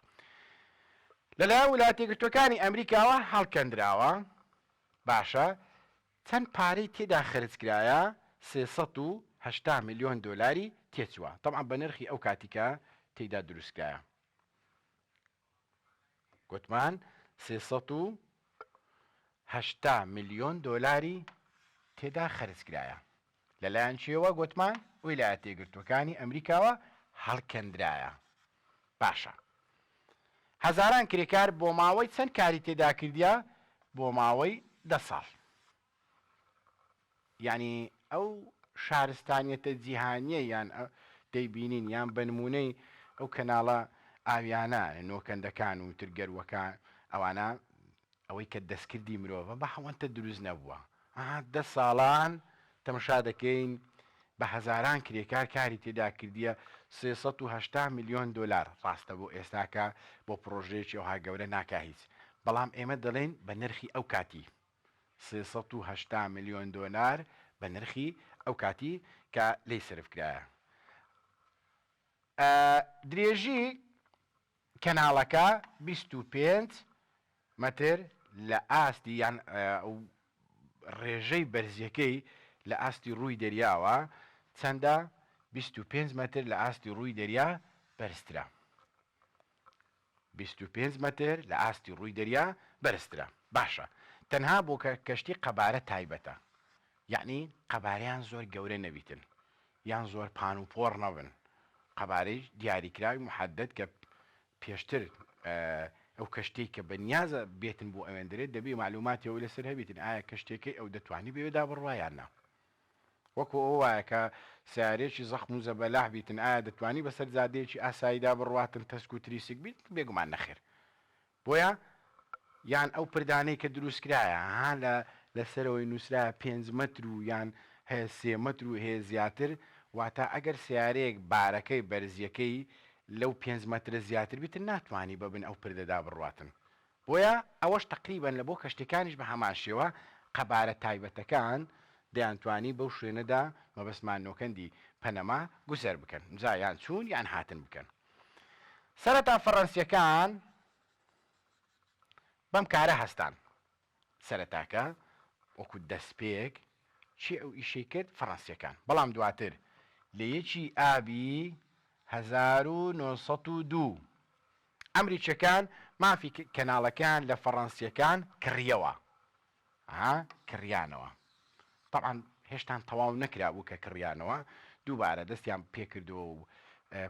لەلایەن ویلایەتە یەکگرتووەکانی ئەمریکاوە هەڵکەندراوە. باشە چەند پارەی تێدا خرجکرایە؟ 380 ملیۆن دۆلاری تێچووە. طبعا بە نرخی ئەو کاتیکە تێدا دروستکرایە. گوتمان 380 ملیۆن دۆلاری تێدا خرجکرایە. لەلایەن چیەوە؟ گوتمان ویلایەتە یەکگرتووەکانی ئەمریکاوە هەڵکەندرایە. باشە هەزاران کرێکار بۆ ماوەی چەند کاری تێدا کردیە؟ بۆ ماوەی 10 ساڵ. یعنی ئەو شارستانیەتە جیهانیە یان دەیبینین یان بەنمونەی ئەو کەناڵە ئاویانە نۆکەندەکان و ترگەروەکان ئەوانە ئەوەی کە دەستکردی مرۆڤە بە هەوەندە دروست نەبووە. 10 ساڵان تەمەشا دەکەین بە هەزاران کرێکار کاری تێدا کردیە 380 ملیۆن دۆلار. ڕاستە بۆ ئێستاکە بۆ پرۆژەیەکی ئەوها گەورە ناکا هیچ، بەڵام ئێمە دەڵێن بە نرخی ئەو کاتی 380 ملیۆن دۆلار بە نرخی ئەو کاتی کە لی سرفکرایە. درێژی کەناڵەکە 25 مەتر لە ئاستی یان ڕێژەی بەرزیەکەی لە ئاستی ڕووی دەریاوە چەندە؟ 25 مەتر لە ئاستی ڕووی دەریا بەرزترە. 25 مەتر لە ئاستی ڕووی دەریا بەرزترە. باشە تەنها بۆ کەشتی قەبارە تایبەتە. یعنی قەبارەیان زۆر گەورە نەبیتن یان زۆر پان و پۆڕ نەبن. قەبارەی دیاریکراوی محەدەد کە پێشتر ئەو کەشتێک کە بەنیازە بێتن بۆ ئەوێندرێت دەبێ معلوماتی ئەو لەسەر هەبیتن ئایا کەشتێکی ئەو دەتوانی بێدا بڕوایان نا. وەکو ئەو وایە کە سیارێکی زەخم و زەبەلاح بیتن ئایا دەتوانی بەسەر زادەیەکی ئاساییدا بڕواتن تەسک و تریسک بیت؟ بێگومان نەخێر. بۆیە یان ئەو پردانەی کە دروستکرایە ها لەسەرەوەی نووسرایە 5 مەتر و یان هەیە 3 مەتر و هەیە زیاتر، واتە ئەگەر سیارەیەک بارەکەی بەرزیەکەی لەو 5 مەترە زیاتر بیتن ناتوانی ببن ئەو پردەدا بڕواتن. بۆیە ئەوەش تقریبەن لە بۆ کەشتەکانیش بە هەمان شێوە قەبارە تایبەتەکان دەیانتوانی بەو شوێنەدا مەبەستمان نۆکەندی پەنەما گوزەر بکەن. جا یان چوون یان هاتن بکەن. سەرەتا فەڕەنسیەکان بەم کارە هەستان. سەرەتاکە وەکو دەستپێک چی ئەو ئیشەی کرد فەڕەنسیەکان، بەڵام دواتر لە یەکی ئابی 1902 ئەمریکیەکان مافی کەناڵەکان لە فەڕەنسیەکان کڕیەوە. کڕیانەوە. طبعا هێشتان تەواو نەکرابوو کە کڕیانەوە، دووبارە دەستیان پێکردووە و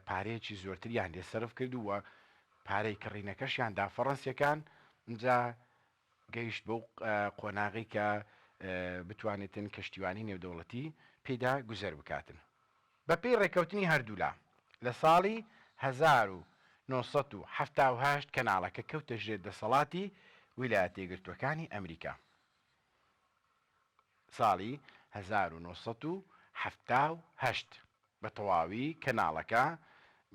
پارەیەکی زۆرتریان لێ سەرف کردووە. پارەی کڕینەکەشیان دا فەڕەنسیەکان اینجا گەیشت بەو قۆناغی کە بتوانێتن کەشتیوانی نێودەوڵەتی پێدا گوزەر بکاتن. بەپێی ڕێکەوتنی هەردوولا لە ساڵی 1970 کەناڵەکە کەوتە ژێر دەسەڵاتی ویلایەتە یەکگرتووەکانی ئەمریکا. ساڵی 1970 بە تەواوی کەناڵەکە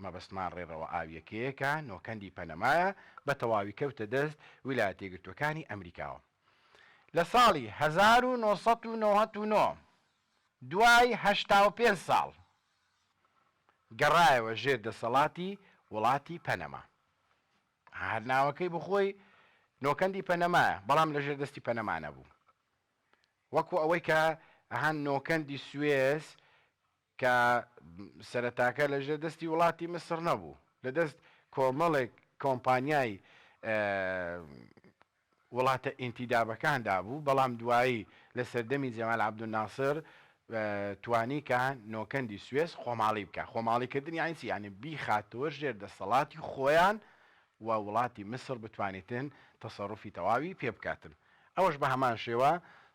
مەبەستمان ڕێڕەوە ئاویەکەیەکە نۆکەندی پەنەمایە بە تەواوی کەوتە دەست ویلایەتە یەکگرتووەکانی ئەمریکاوە. لە ساڵی 1999 دوای 85 ساڵ گەڕایەوە ژێر دەسەڵاتی وڵاتی پەنەما. هەر ناوەکەی بخۆی نۆکەندی پەنەمایە، بەڵام لەژێر دەستی پەنەما نەبوو. وەکو ئەوەی کە هەن نۆکەندی سوێز کە سەرەتاکە لەژێر دەستی وڵاتی مسر نەبوو، لەدەست کۆمەڵێک کۆمپانیای وڵاتە ئینتیدابەکاندا بوو، بەڵام دوایی لە سەردەمی جەمال عەبدولناسر توانی کە نۆکەندی سوێز خۆماڵی بکە. خۆماڵیکردن یانی چی؟ یانی بیخاتەوە ژێر دەسەڵاتی خۆیان و وڵاتی مسر بتوانێتن تەسەڕوفی تەواوی پێ بکاتن. ئەوەش بە هەمان شێوە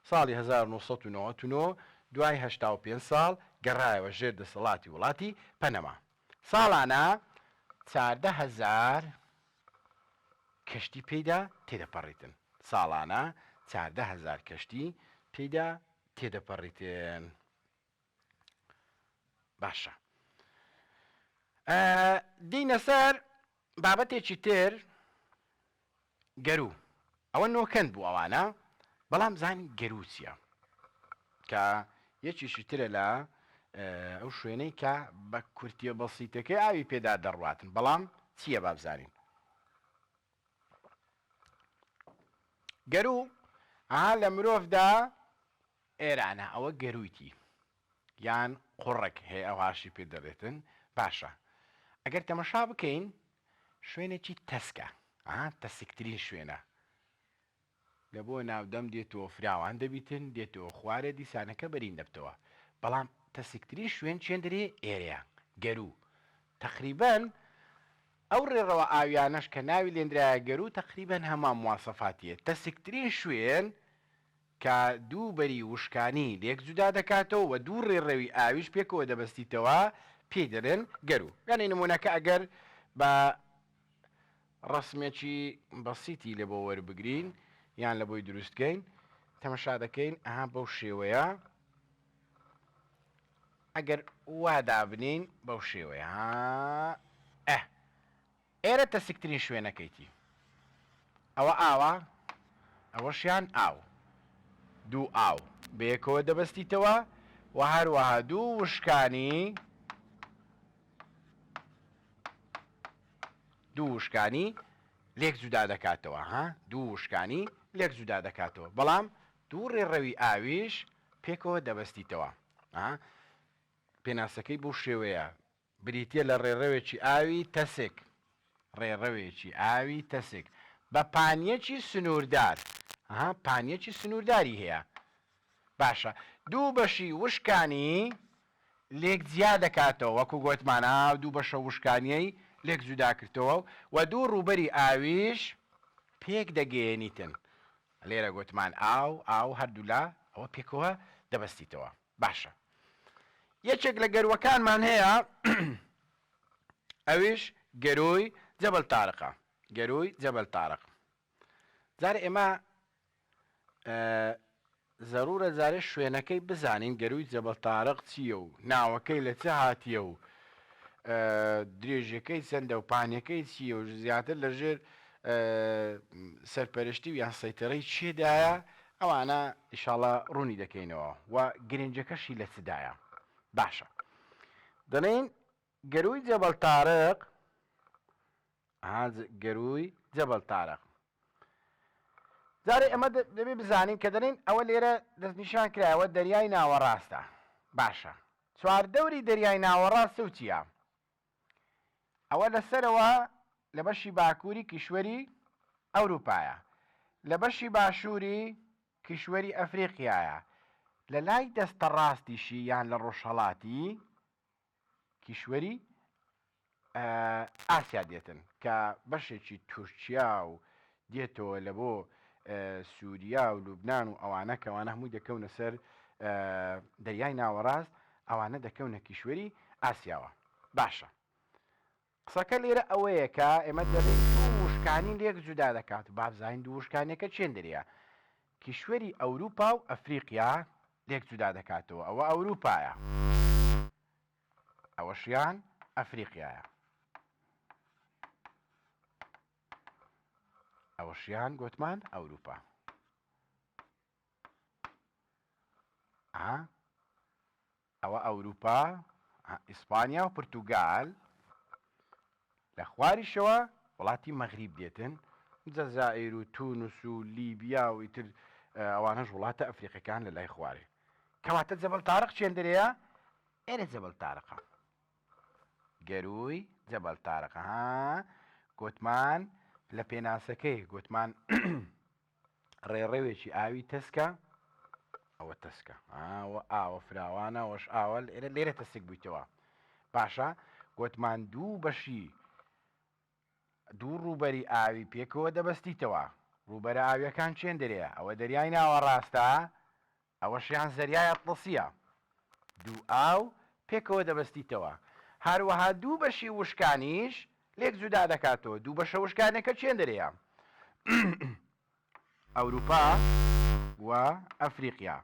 ساڵی 1999 دوای 85 ساڵ گەڕایەوە ژێر دەسەڵاتی وڵاتی پەنەما. ساڵانە 14,000 کەشتی پێیدا تێدەپەڕیتن. ساڵانە 14,000 کەشتی پێیدا تێدەپەڕیتن. باشە. دینە سەر بابەتێکی تر گەرو. ئەوە نۆکەند بوو ئەوانە، بەڵام زانی گەرو چییە؟ کە یەکیشی ترە لە ئەو شوێنەی کە بە کورتیە بەسیتەکەی ئاوی پێدا دەڕواتن، بەڵام چییە با بزانین؟ گەرو لە مرۆڤدا ئێرانە، ئەوە گەرویتی یان قوڕێک هەیە، ئەوهاشی پێ دەڵێتن. باشە، ئەگەر تەمەشا بکەین شوێنێکی تەسکە، تەسکترین شوێنە، لە بۆ ناودەم دێتەوە فراوان دەبیتن، دێتەوە خوارە دیسانەکە بەرین دەبتەوە، بەڵام تەسکترین شوێن چێندرێ ئێرەیە گەرو. تەقریبەن ئەو ڕێڕەوە ئاویانەش کە ناوی لێنرایە گەرو تەقریبەن هەمان مواسەفاتیە. تەسکترین شوێن کە دوو بەری وشکانی لێک جودا دەکاتەوە و دوو ڕێڕەوی ئاویش پێکەوە دەبەستیتەوە پێی دەڵێن گەرو. یانی نمونونەکە ئەگەر بە ڕسمێکی بەسیتی لە بۆ وەربگرین یان لە بۆی دروستکەین، تەمەشا دەکەین بەو شێوەیە، ئەگەر وادابنین بەو شێوەیە ئێرە تەسکترین شوێنەکەیتی. ئەوە ئاوە، ئەوەشیان ئاو، دوو ئاو بەیەکەوە دەبەستیتەوە و هەروەها دوو وشکانی لێک جودا دەکاتەوە. دوو وشکانی لێک جودا دەکاتەوە، بەڵام دوو ڕێڕەوی ئاویش پێکەوە دەبەستیتەوە. پێناسەکەی بۆ شێوەیە بریتە لە ڕێڕەوێکی ئاوی تەسک، ڕێڕەوێکی ئاوی تەسک بە پانیەکی سنووردار. پانیەکی سنوورداری هەیە. باشە، دوو بەشی وشکانی لێک جیا دەکاتەوە، وەکو گوتمانە دوو بەشە وشکانیەی لێک جودا کردەوە و دوو ڕووبەری ئاویش پێک دەگەیەنیتن. لێرە گوتمان ئاو هەردوو لا ئەوە پێکەوە دەبەستیتەوە. باشە، یەکێک لە گەروەکانمان هەیە ئەویش گەروی جەبەل تارقە. گەروی جەبەل تارق. جارە ئێمە زەرورە جارێ شوێنەکەی بزانین گەروی جەبەل تارق چییە و ناوەکەی لە چه هاتیە و درێژەکەی چەندە و پانیەکەی چییە و زیاتر لەژێر سەرپەرشتی و یان سەیتەڕەی چێدایە. ئەوانە ئیشاڵە ڕوونی دەکەینەوە و گرنجەکەشی لە چدایە. باشە، دەڵێن گەروی جەبەل تارق، گەروی جەبەل تارق. جارێ ئەمە دەبێ بزانین کە دەڵێن ئەوە لێرە دەستنیشان کرایەوە دەریای ناوەڕاستە. باشە، چواردەوری دەریای ناوەڕاست و چییە؟ ئەوە لەسەرەوە لە بەشی باکووری کیشوەری ئەوروپایە، لە بەشی باشووری کیشوەری ئەفریقیایە، لە لای دەستە ڕاستیشی یان لە ڕۆژهەڵاتی کیشوەری ئاسیا دێتن، کە بەشێکی تورکیا و دێتەوە لە بۆ سووریا و لوبناان و ئەوانە کەوانە هەمووی دەکەونە سەر دەریای ناوەڕاست، ئەوانە دەکەونە کیشوەری ئاسیاوە. باشە، قسەکە لێرە ئەوەیە کە ئێمە دەڵێن دوو وشکانی لێک جودا دەکات و بابزانین دوو وشکانێکە چێندریە. کیشوەری ئەوروپا و ئەفریقیا لێک جودا دەکاتەوە، ئەوە ئەوروپایە، ئەوەشیان ئەفریقیایە، ئەوەشیان گوتمان ئەوروپا. ئەوە ئەوروپا، ئیسپانیا و پرتوگال، لە خواریشەوە وڵاتی مەغریب دێتن جەزائیر و تونس و لیبیا و ئیتر ئەوانەش وڵاتە ئەفریقیەکان لە لای خوارێ کەواتە جەبەل تارق چێندرەیە ئێرە جەبەل تارقە گەروی جەبەل تارقە ها گوتمان لە پێناسەکەی گوتمان ڕێڕەوێکی ئاوی تەسکە ئەوە تەسکە ئاوە فراوانە وەش ئاوە لێرە تەسک بوویتەوە باشە گوتمان دوو بەشی دوو ڕووبەری ئاوی پێکەوە دەبەستیتەوە ڕووبەرە ئاویەکان چێن دەرەیە ئەوە دەریای ناوەڕاستە ئەوەشیان زەریای ئەتڵسیە دوو ئاو پێکەوە دەبەستیتەوە هەروەها دوو بەشی وشکانیش لێک جودا دەکاتەوە دوو بەشە وشکانەکە چێن دەرەیە ئەوروپا و ئەفریقیا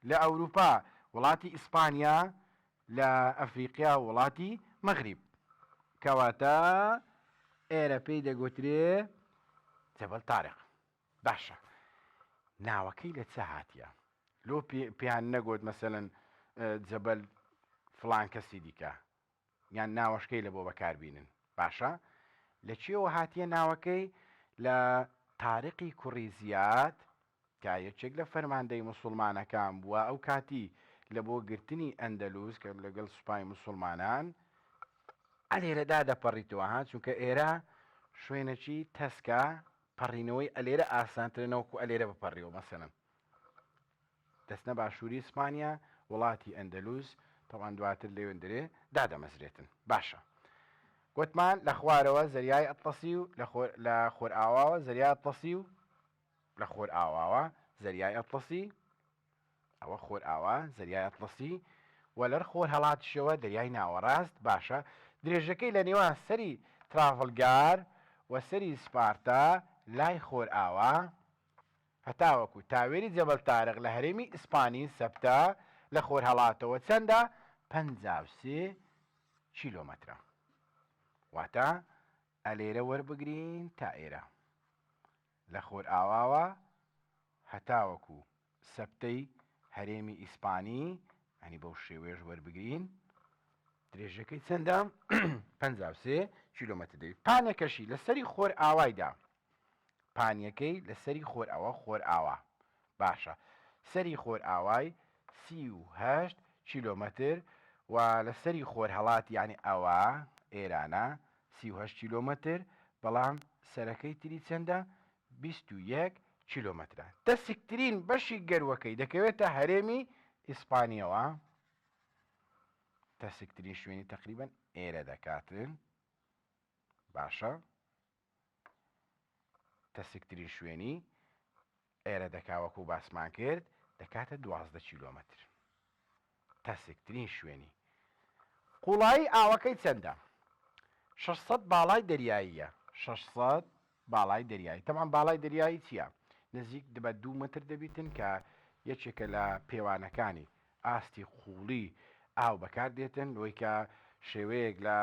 لە ئەوروپا وڵاتی ئیسپانیا لە ئەفریقیا وڵاتی مەغریب کەواتە ئێرە پێی دەگوترێ جەبەل تارق باشە ناوەکەی لە چه هاتیە لۆ پێیان نەگوت مەسەلەن جەبەل فڵان کەسی دیکە یان ناوەشکەی لە بۆ بەکاربینن باشە لە چێوە هاتیە ناوەکەی لە تارقی کوڕی زیاد کە یەکێک لە فەرماندەی موسڵمانەکان بووە ئەو کاتی لە بۆ گرتنی ئەندەلوس کە لەگەڵ سوپای موسڵمانان ئەلێرەدا دەپەڕیتەوە ها چونکە ئێرە شوێنەکی تەسکە پەڕینەوەی ئەلێرە ئاسانترە نەوەکو ئەلێرە بپەڕیەوە مەسەلەن دەستنە باشووری ئیسپانیا وڵاتی ئەندەلوس تەوان دواتر لێوێندرێ دادەمەزرێتن باشە گوتمان لە خوارەوە زەریای ئەتڵەسی و لە خۆر ئاواوە زەریای ئەتڵەسی و لە خۆر ئاواوە زەریای ئەتڵەسی ئەوە خۆر ئاوا زەریای ئەتڵەسی و لەر خۆر هەڵاتشەوە دەریای ناوەڕاست باشە درێژەکەی لە نێوان سەری ترافلگار و سەری سپارتا لای خۆر ئاوا هەتاوەکو تاوێری جەبەل تارق لە هەرێمی ئیسپانی سەبتە لە خۆر هەڵاتەوە چەندە 53 کیلۆمەترە واتە ئەلێرە وەربگرین تا ئێرە لە خۆر ئاواوە هەتاوەکو سەبتەی هەرێمی ئیسپانی ئەنی بەو شێوێژ وەربگرین درێژەکەی چەندە 53 کیلۆمەتر دەوێت پانێکەشی لەسەری خۆر ئاوایدا پانیەکەی لەسەری خۆر ئەوە خۆر ئاوا باشە سەری خۆر ئاوای 38 کیلۆمەتر و لەسەری خۆر هەڵات یعنی ئەوە ئێرانە 38 کیلۆمەتر بەڵام سەرەکەی تری چەندە 21 کیلۆمەترە دەسکترین بەشی گەروەکەی دەکەوێتە هەرێمی ئیسپانیەوە تەسکترین شوێنی تقریبا ئێرە دەکاتن باشە تەسکترین شوێنی ئێرە دەکاوەکو باسمان کرد دەکاتە 12 کیلۆمەتر تەسکترین شوێنی قوڵایی ئاوەکەی چەندە 600 باڵای دەریاییە 600 باڵای دەریایی تەمان باڵای دەریایی چییە نزیک دەبە 2 متر دەبیتن کە یەکێکە لە پێوانەکانی ئاستی قوڵی ئاو بەکاردێتن لۆی کە شێوەیەک لە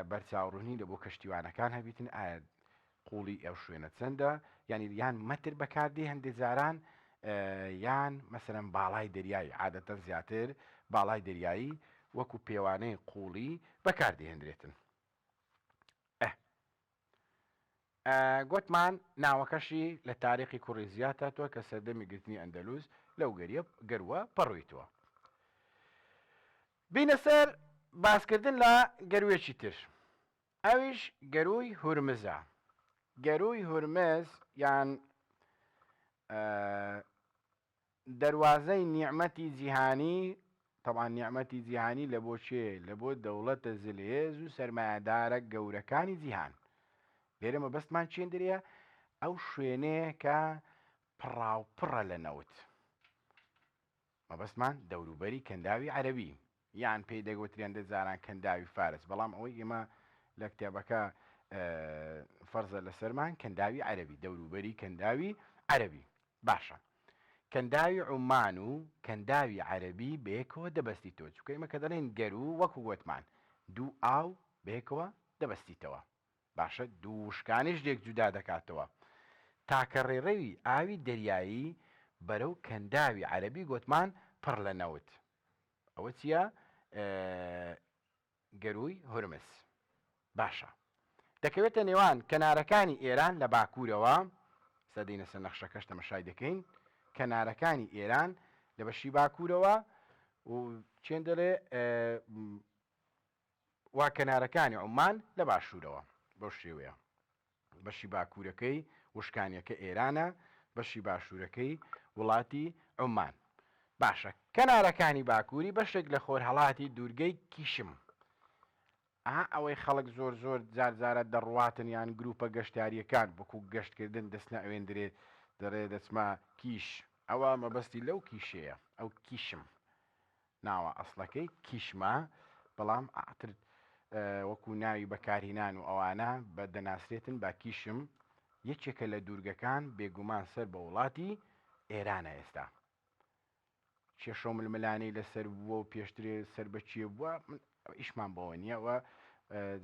بەرچاوڕوونی لە بۆ کەشتیوانەکان هەبیتن ئایا قوڵی ئەو شوێنە چەندە ینی یان مەتر بەکاردی هەندێک جاران یان مەسەرەن باڵای دەریایی عادەتەن زیاتر باڵای دەریایی وەکو پێوانەی قوڵی بەکاردی هێنرێتن گوتمان ناوەکەشی لە تاریخی کوڕی زیاد هاتووە کە سەردەمی گرتنی ئەندەلوس لەو گەروە پەڕوویتەوە بینە سەر باسکردن لە گەروێکی تر ئەویش گەروی هورمزە گەروی هورمز یان دەواازەی نیعمەتی جیهانی طبعا نیعمەتی جیهانی لە بۆ چێ لە بۆ دەوڵەتە زلهێز و سەرمایەدارە گەورەکانی جیهان لێرە مەبەستمان چێن دەرەیە ئەو شوێنەیە کە پڕاوپڕە لە نەوت مەبەستمان دەوروبەری کەنداوی عەرەبی یان پێی دەگوترێن دەجاران کەنداوی فارس بەڵام ئەوەی ئێمە لە کتێبەکە فەرزە لەسەرمان کەنداوی عەرەبی دەوروبەری کەنداوی عەرەبی باشە کەنداوی عومان و کەنداوی عەرەبی بەیەکەوە دەبەستیتەوە چونکە ئێمە کە دەڵێن گەرو وەکو گوتمان دوو ئاو بەیەکەوە دەبەستیتەوە باشە دوو وشکانیش لێک جودا دەکاتەوە تاکە ڕێڕەوی ئاوی دەریایی بەرەو کەنداوی عەرەبی گوتمان پڕ لە نەوت ئەوە چییە گەروی هورمز باشە دەکەوێتە نێوان کەنارەکانی ئێران لە باکوورەوە سەدەینە سەر نەخشەکەش تەمەشای دەکەین کەنارەکانی ئێران لە بەشی باکوورەوە و چێن دەڵێ وا کەنارەکانی عومان لە باشوورەوە بەو شێوەیە بەشی باکوورەکەی وشکانیەکە ئێرانە بەشی باشوورەکەی وڵاتی عومان باشە کەنارەکانی باکووری بەشێک لە خۆرهەڵاتی دوورگەی کیشم ئەوەی خەڵک زۆر زۆر جارجارە دەڕواتن یان گروپە گەشتیاریەکان بکو گەشتکردن دەستنە ئەوێندرێ دەڕێ دەچما کیش ئەوە مەبەستی لەو کیشەیە ئەو کیشم ناوە ئەسڵەکەی کیشمە بەڵام ئاتر وەکو ناوی بەکارهێنان و ئەوانە بە دەناسرێتن با کیشم یەکێکە لە دوورگەکان بێگومان سەر بە وڵاتی ئێرانە ئێستا کێشە ململانەی لەسەر بووە و پێشترێ سەر بەچیە بووە ئیشمان بەوە نییەوە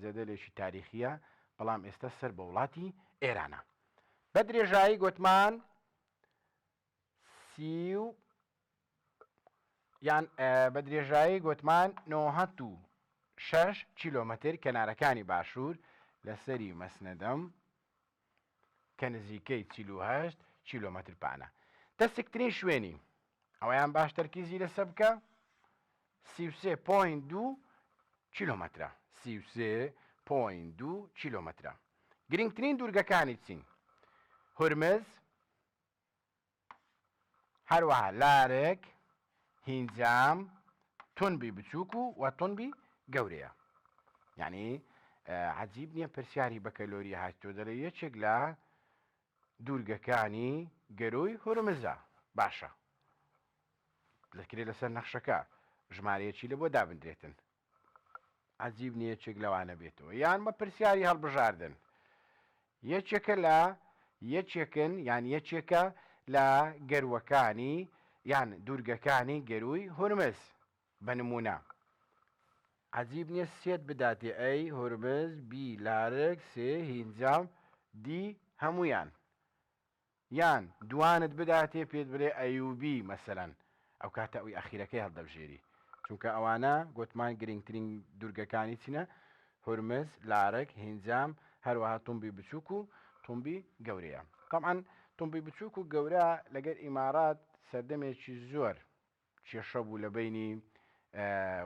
جەدەلێکی تاریخیە بەڵام ئێستا سەر بە وڵاتی ئێرانە بە درێژایی گوتمان یان بە درێژایی گوتمان 96 کیلۆمەتر کەنارەکانی باشوور لەسەری مەسنەدەم کە نزیکەی 48 کیلۆمەتر پانە دەستێکترین شوێنی ئەوەیان باش تەرکیزی لەسە بکە 33.2 کیلۆمەترە 33.2 کیلۆمەترە گرنگترین دوورگەکانی چین هورمز هەروەها لارێک هینجام تونبی بچووک و تونبی گەورەیە یعنی عەجیب نییە پرسیاری بە کەلۆری هاتۆ دەڵێ یەکێک لە دوورگەکانی گەرۆی هورمزە باشە دەکرێت لەسەر نەخشەکە ژمارەیەکی لە بۆ دابدرێتن عەجیب نییە یەکێک لەوانە بێتەوە یان مە پرسیاری هەڵبژاردن یەکێکە لە یەکێکن یان یەکێکە لە گەروەکانی یان دوورگەکانی گەروی هورمز بە نمونە عەجیب نییە سێت بداتێ ئەی هورمز بی لارێک سێ هینجام دی هەمویان یان دوانت بداتێ پێت بڵێ ئەیوبی مەسەلەن ئەو کاتە ئەوی ئەخیرەکەی هەڵدەبژێری چونکە ئەوانە گوتمان گرنگترین دوورگەکانی چینە هورمز لارێک هینجام هەروەها تونبی بچووک و تونبی گەورەیە طبعاً تونبی بچووک و گەورە لەگەر ئیمارات سەردەمێکی زۆر کێشە بوو لە بینی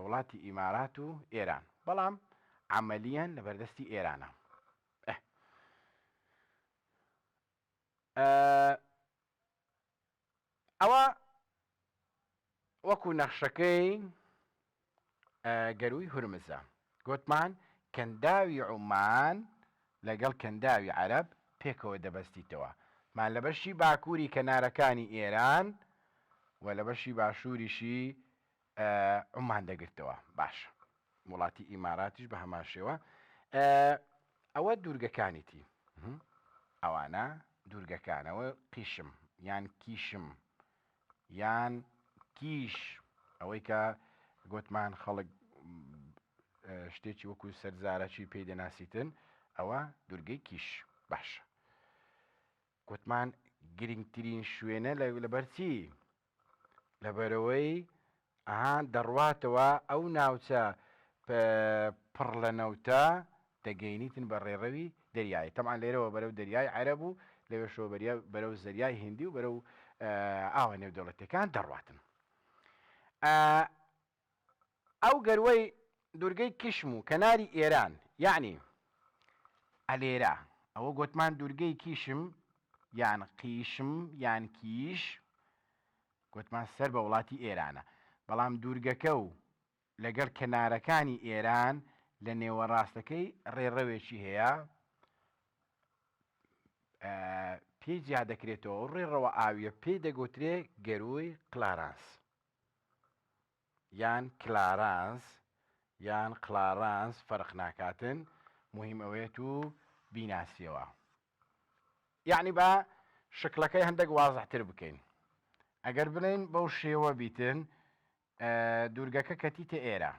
وڵاتی ئیمارات و ئێران بەڵام عەمەلیەن لە بەردەستی ئێرانە ئەوە وەکو نەخشەکەی گەروی هورمزە گوتمان کەنداوی عومان لەگەڵ کەنداوی عەرەب پێکەوە دەبەستیتەوە مان لە بەشی باکووری کەنارەکانی ئێران و لە بەشی باشووریشی عومان دەگرتەوە باش وڵاتی ئیماراتیش بە هەمان شێوە ئەوە دوورگەکانیتی ئەوانە دوورگەکانەوە قیشم یان کیشم یان کیش ئەوەی کە گوتمان خەڵک شتێکی وەکو سەرزارەکی پێی دەناسیتن ئەوە دوورگەی کیش باش گوتمان گرنگترین شوێنە لەبەرچی لەبەرەوەی دەڕواتەوە ئەو ناوچە پڕ لە نەوتە دەگەینیتن بە ڕێڕەوی دەریایی تەمان لێرەوە بەرەو دەریای عەرەب و لەوێشەوە بەرەو زەریای هیندی و بەرەو ئاوە نێودەوڵەتیەکان دەڕواتن ئەو گەروەی دوورگەی کیشم و کەناری ئێران یعنی ئەلێرە ئەوە گوتمان دوورگەی کیشم یان قیشم یان کیش گوتمان سەر بە وڵاتی ئێرانە بەڵام دوورگەکە و لەگەڵ کەنارەکانی ئێران لە نێوەڕاستەکەی ڕێڕەوێکی هەیە پێی جیا دەکرێتەوە ڕێڕەوە ئاویە پێی دەگوترێ گەروی کلارانس یان کلارانس یان کلارانس فەرق ناکاتن مهم ئەوێت و بیناسیەوە یعنی بە شکلەکەی هەندێک وازەحتر بکەین ئەگەر بڵێن بەو شێوە بیتن دوورگەکە کەتیتە ئێرە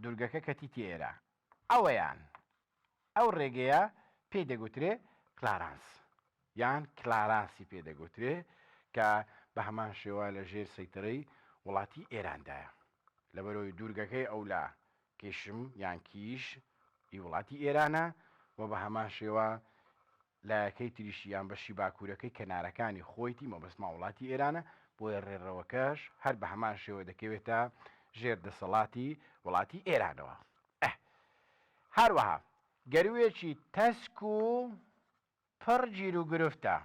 دوورگەکە کەتیتی ئێرە ئەوەیان ئەو ڕێگەیە پێی دەگوترێ کلارانس یان کلارانسی پێ دەگوترێ کە بە هەمان شێوە لە ژێر سەیتەرەی وڵاتی ئێراندایە لە بەرەوەی دوورگەکەی ئەولا کێشم یان کیش ئی وڵاتی ئێرانە و بە هەمان شێوە لایەکەی تریشی یان بەشی باکوورەکەی کەنارەکانی خۆیتی مەبەستما وڵاتی ئێرانە بۆیە ڕێڕەوەکەش هەر بە هەمان شێوە دەکەوێتە ژێر دەسەڵاتی وڵاتی ئێرانەوە. هەروەها گەروێکی تەسک و پڕ گیر و گرفتە،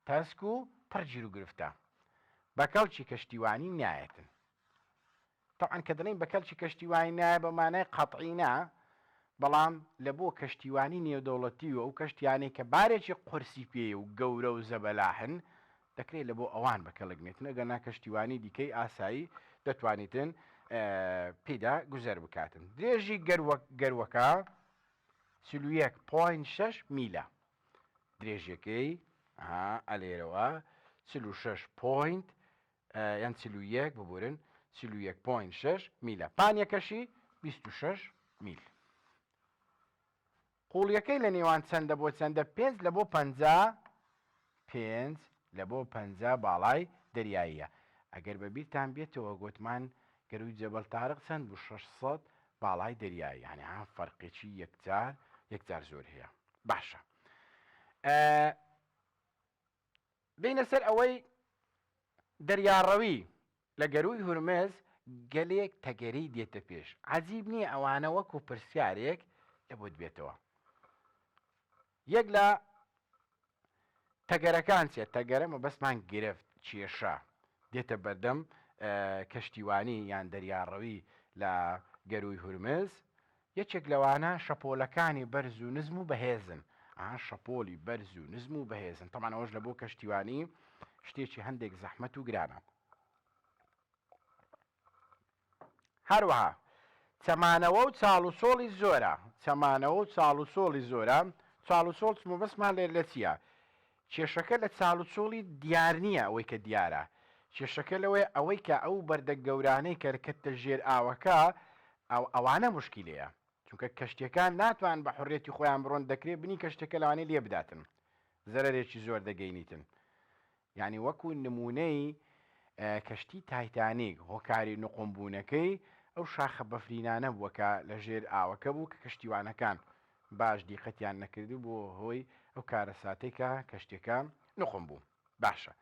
تەسک و پڕ گیر و گرفتە، بە کەڵکی کەشتیوانی نایەتن. طبعاً کە دەڵێن بە کەلکی کەشتیوانی نایە بە مانای قەتعی نا، بەڵام لە بۆ کەشتیوانی نێودەوڵەتی و ئەو کەشتیانەی کە بارێکی قورسی پێیە و گەورە و زەبەلاحن دەکرێت لە بۆ ئەوان بەکەڵگنێتن، ئەگەنا کەشتیوانی دیکەی ئاسایی دەتوانیتن پێدا گوزەر بکاتن. درێژی گەروەکە 41.6 میلە، درێژەکەی ئەلێرەوە 46 یان 41 ببورن 41.6 میلە، پانیەکەشی 26 میل. قوڵیەکەی لە نێوان چەندە بۆ چەندە 5 لە بۆ 5 لە بۆ 50 باڵای دەریاییە. ئەگەر بەبییرتان بێتەوە گوتمان گەروی جەبەل تارق چەند بوو 600 باڵای دەریایی، یعنی فەرقێکی یەکجار زۆر هەیە. باشە، بینە سەر ئەوەی دەریاڕەوی لە گەروی هورمز گەلێک تەگەری دێتە پێش. عەجیب نییە ئەوانە وەکو پرسیارێک لە بۆ بێتەوە. یەک لە تەگەرەکان چێت، تەگەرە مەبەستمان گرفت کێشە دێتە بەردەم کەشتیوانی یان دەریاڕەوی لە گەروی هورمز. یەکێک لەوانە شەپۆلەکانی بەرز و نزم و بەهێزن، شەپۆلی بەرز و نزم و بەهێزن. تەمان ئەوەش لە بۆ کەشتیوانی شتێکی هەندێک زەحمەت و گرانە. هەروەها چەمانەوە و چاڵ و سۆڵی زۆرە، چەمانەوە و چاڵ و سۆڵی زۆرە. چاڵ و سۆڵ مەبەستمان لە چییە؟ کێشەکە لە چاڵ و سۆڵی دیار نییە ئەوەی کە دیارە، کێشەکە لەوەی ئەوەی کە ئەو بەردە گەورانەی کەرکەتە ژێر ئاوەکە ئەوانە مشکیلەیە، چونکە کەشتەکان ناتوان بە حڕێتی خۆیان بڕۆن، دەکرێت بنی کەشتەکە لەوانەیە لێ بداتن، زەرەرێکی زۆر دەگەینیتن. یعنی وەکو نمونەی کەشتی تایتانیک هۆکاری نقمبوونەکەی ئەو شاخە بەفرینانە بووەکە لە ژێر ئاوەکە بوو کە کەشتیوانەکان باش دیقەتیان نەکردی بۆ هۆی ئەو کارە ساتێکە کەشتەکە نقم بوو. باشە،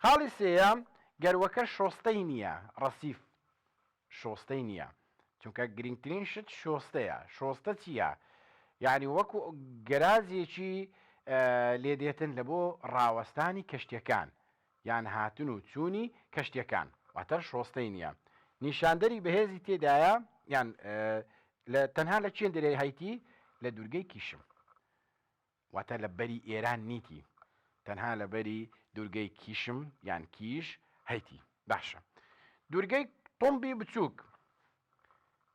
خاڵی سێیەم گەروەکە شۆستەی نییە، ڕەسیف شۆستەی نییە، چونکە گرنگترین شت شۆستەیە. شۆستە چییە؟ یعنی وەکو گەرازێکی لێدێتن لە بۆ ڕاوەستانی کەشتەکان یان هاتن و چوونی کەشتەکان، واتە شۆستەی نییە. نیشاندەری بەهێزی تێدایە، یان تەنها لە چێن دەرێ هەیتی؟ لە دوورگەی کیشم، واتە لە بەری ئێران نیتی، تەنها لە بەری دوورگەی کیشم یان کیش هەیتی. باشە، دوورگەی تۆمبی بچووک،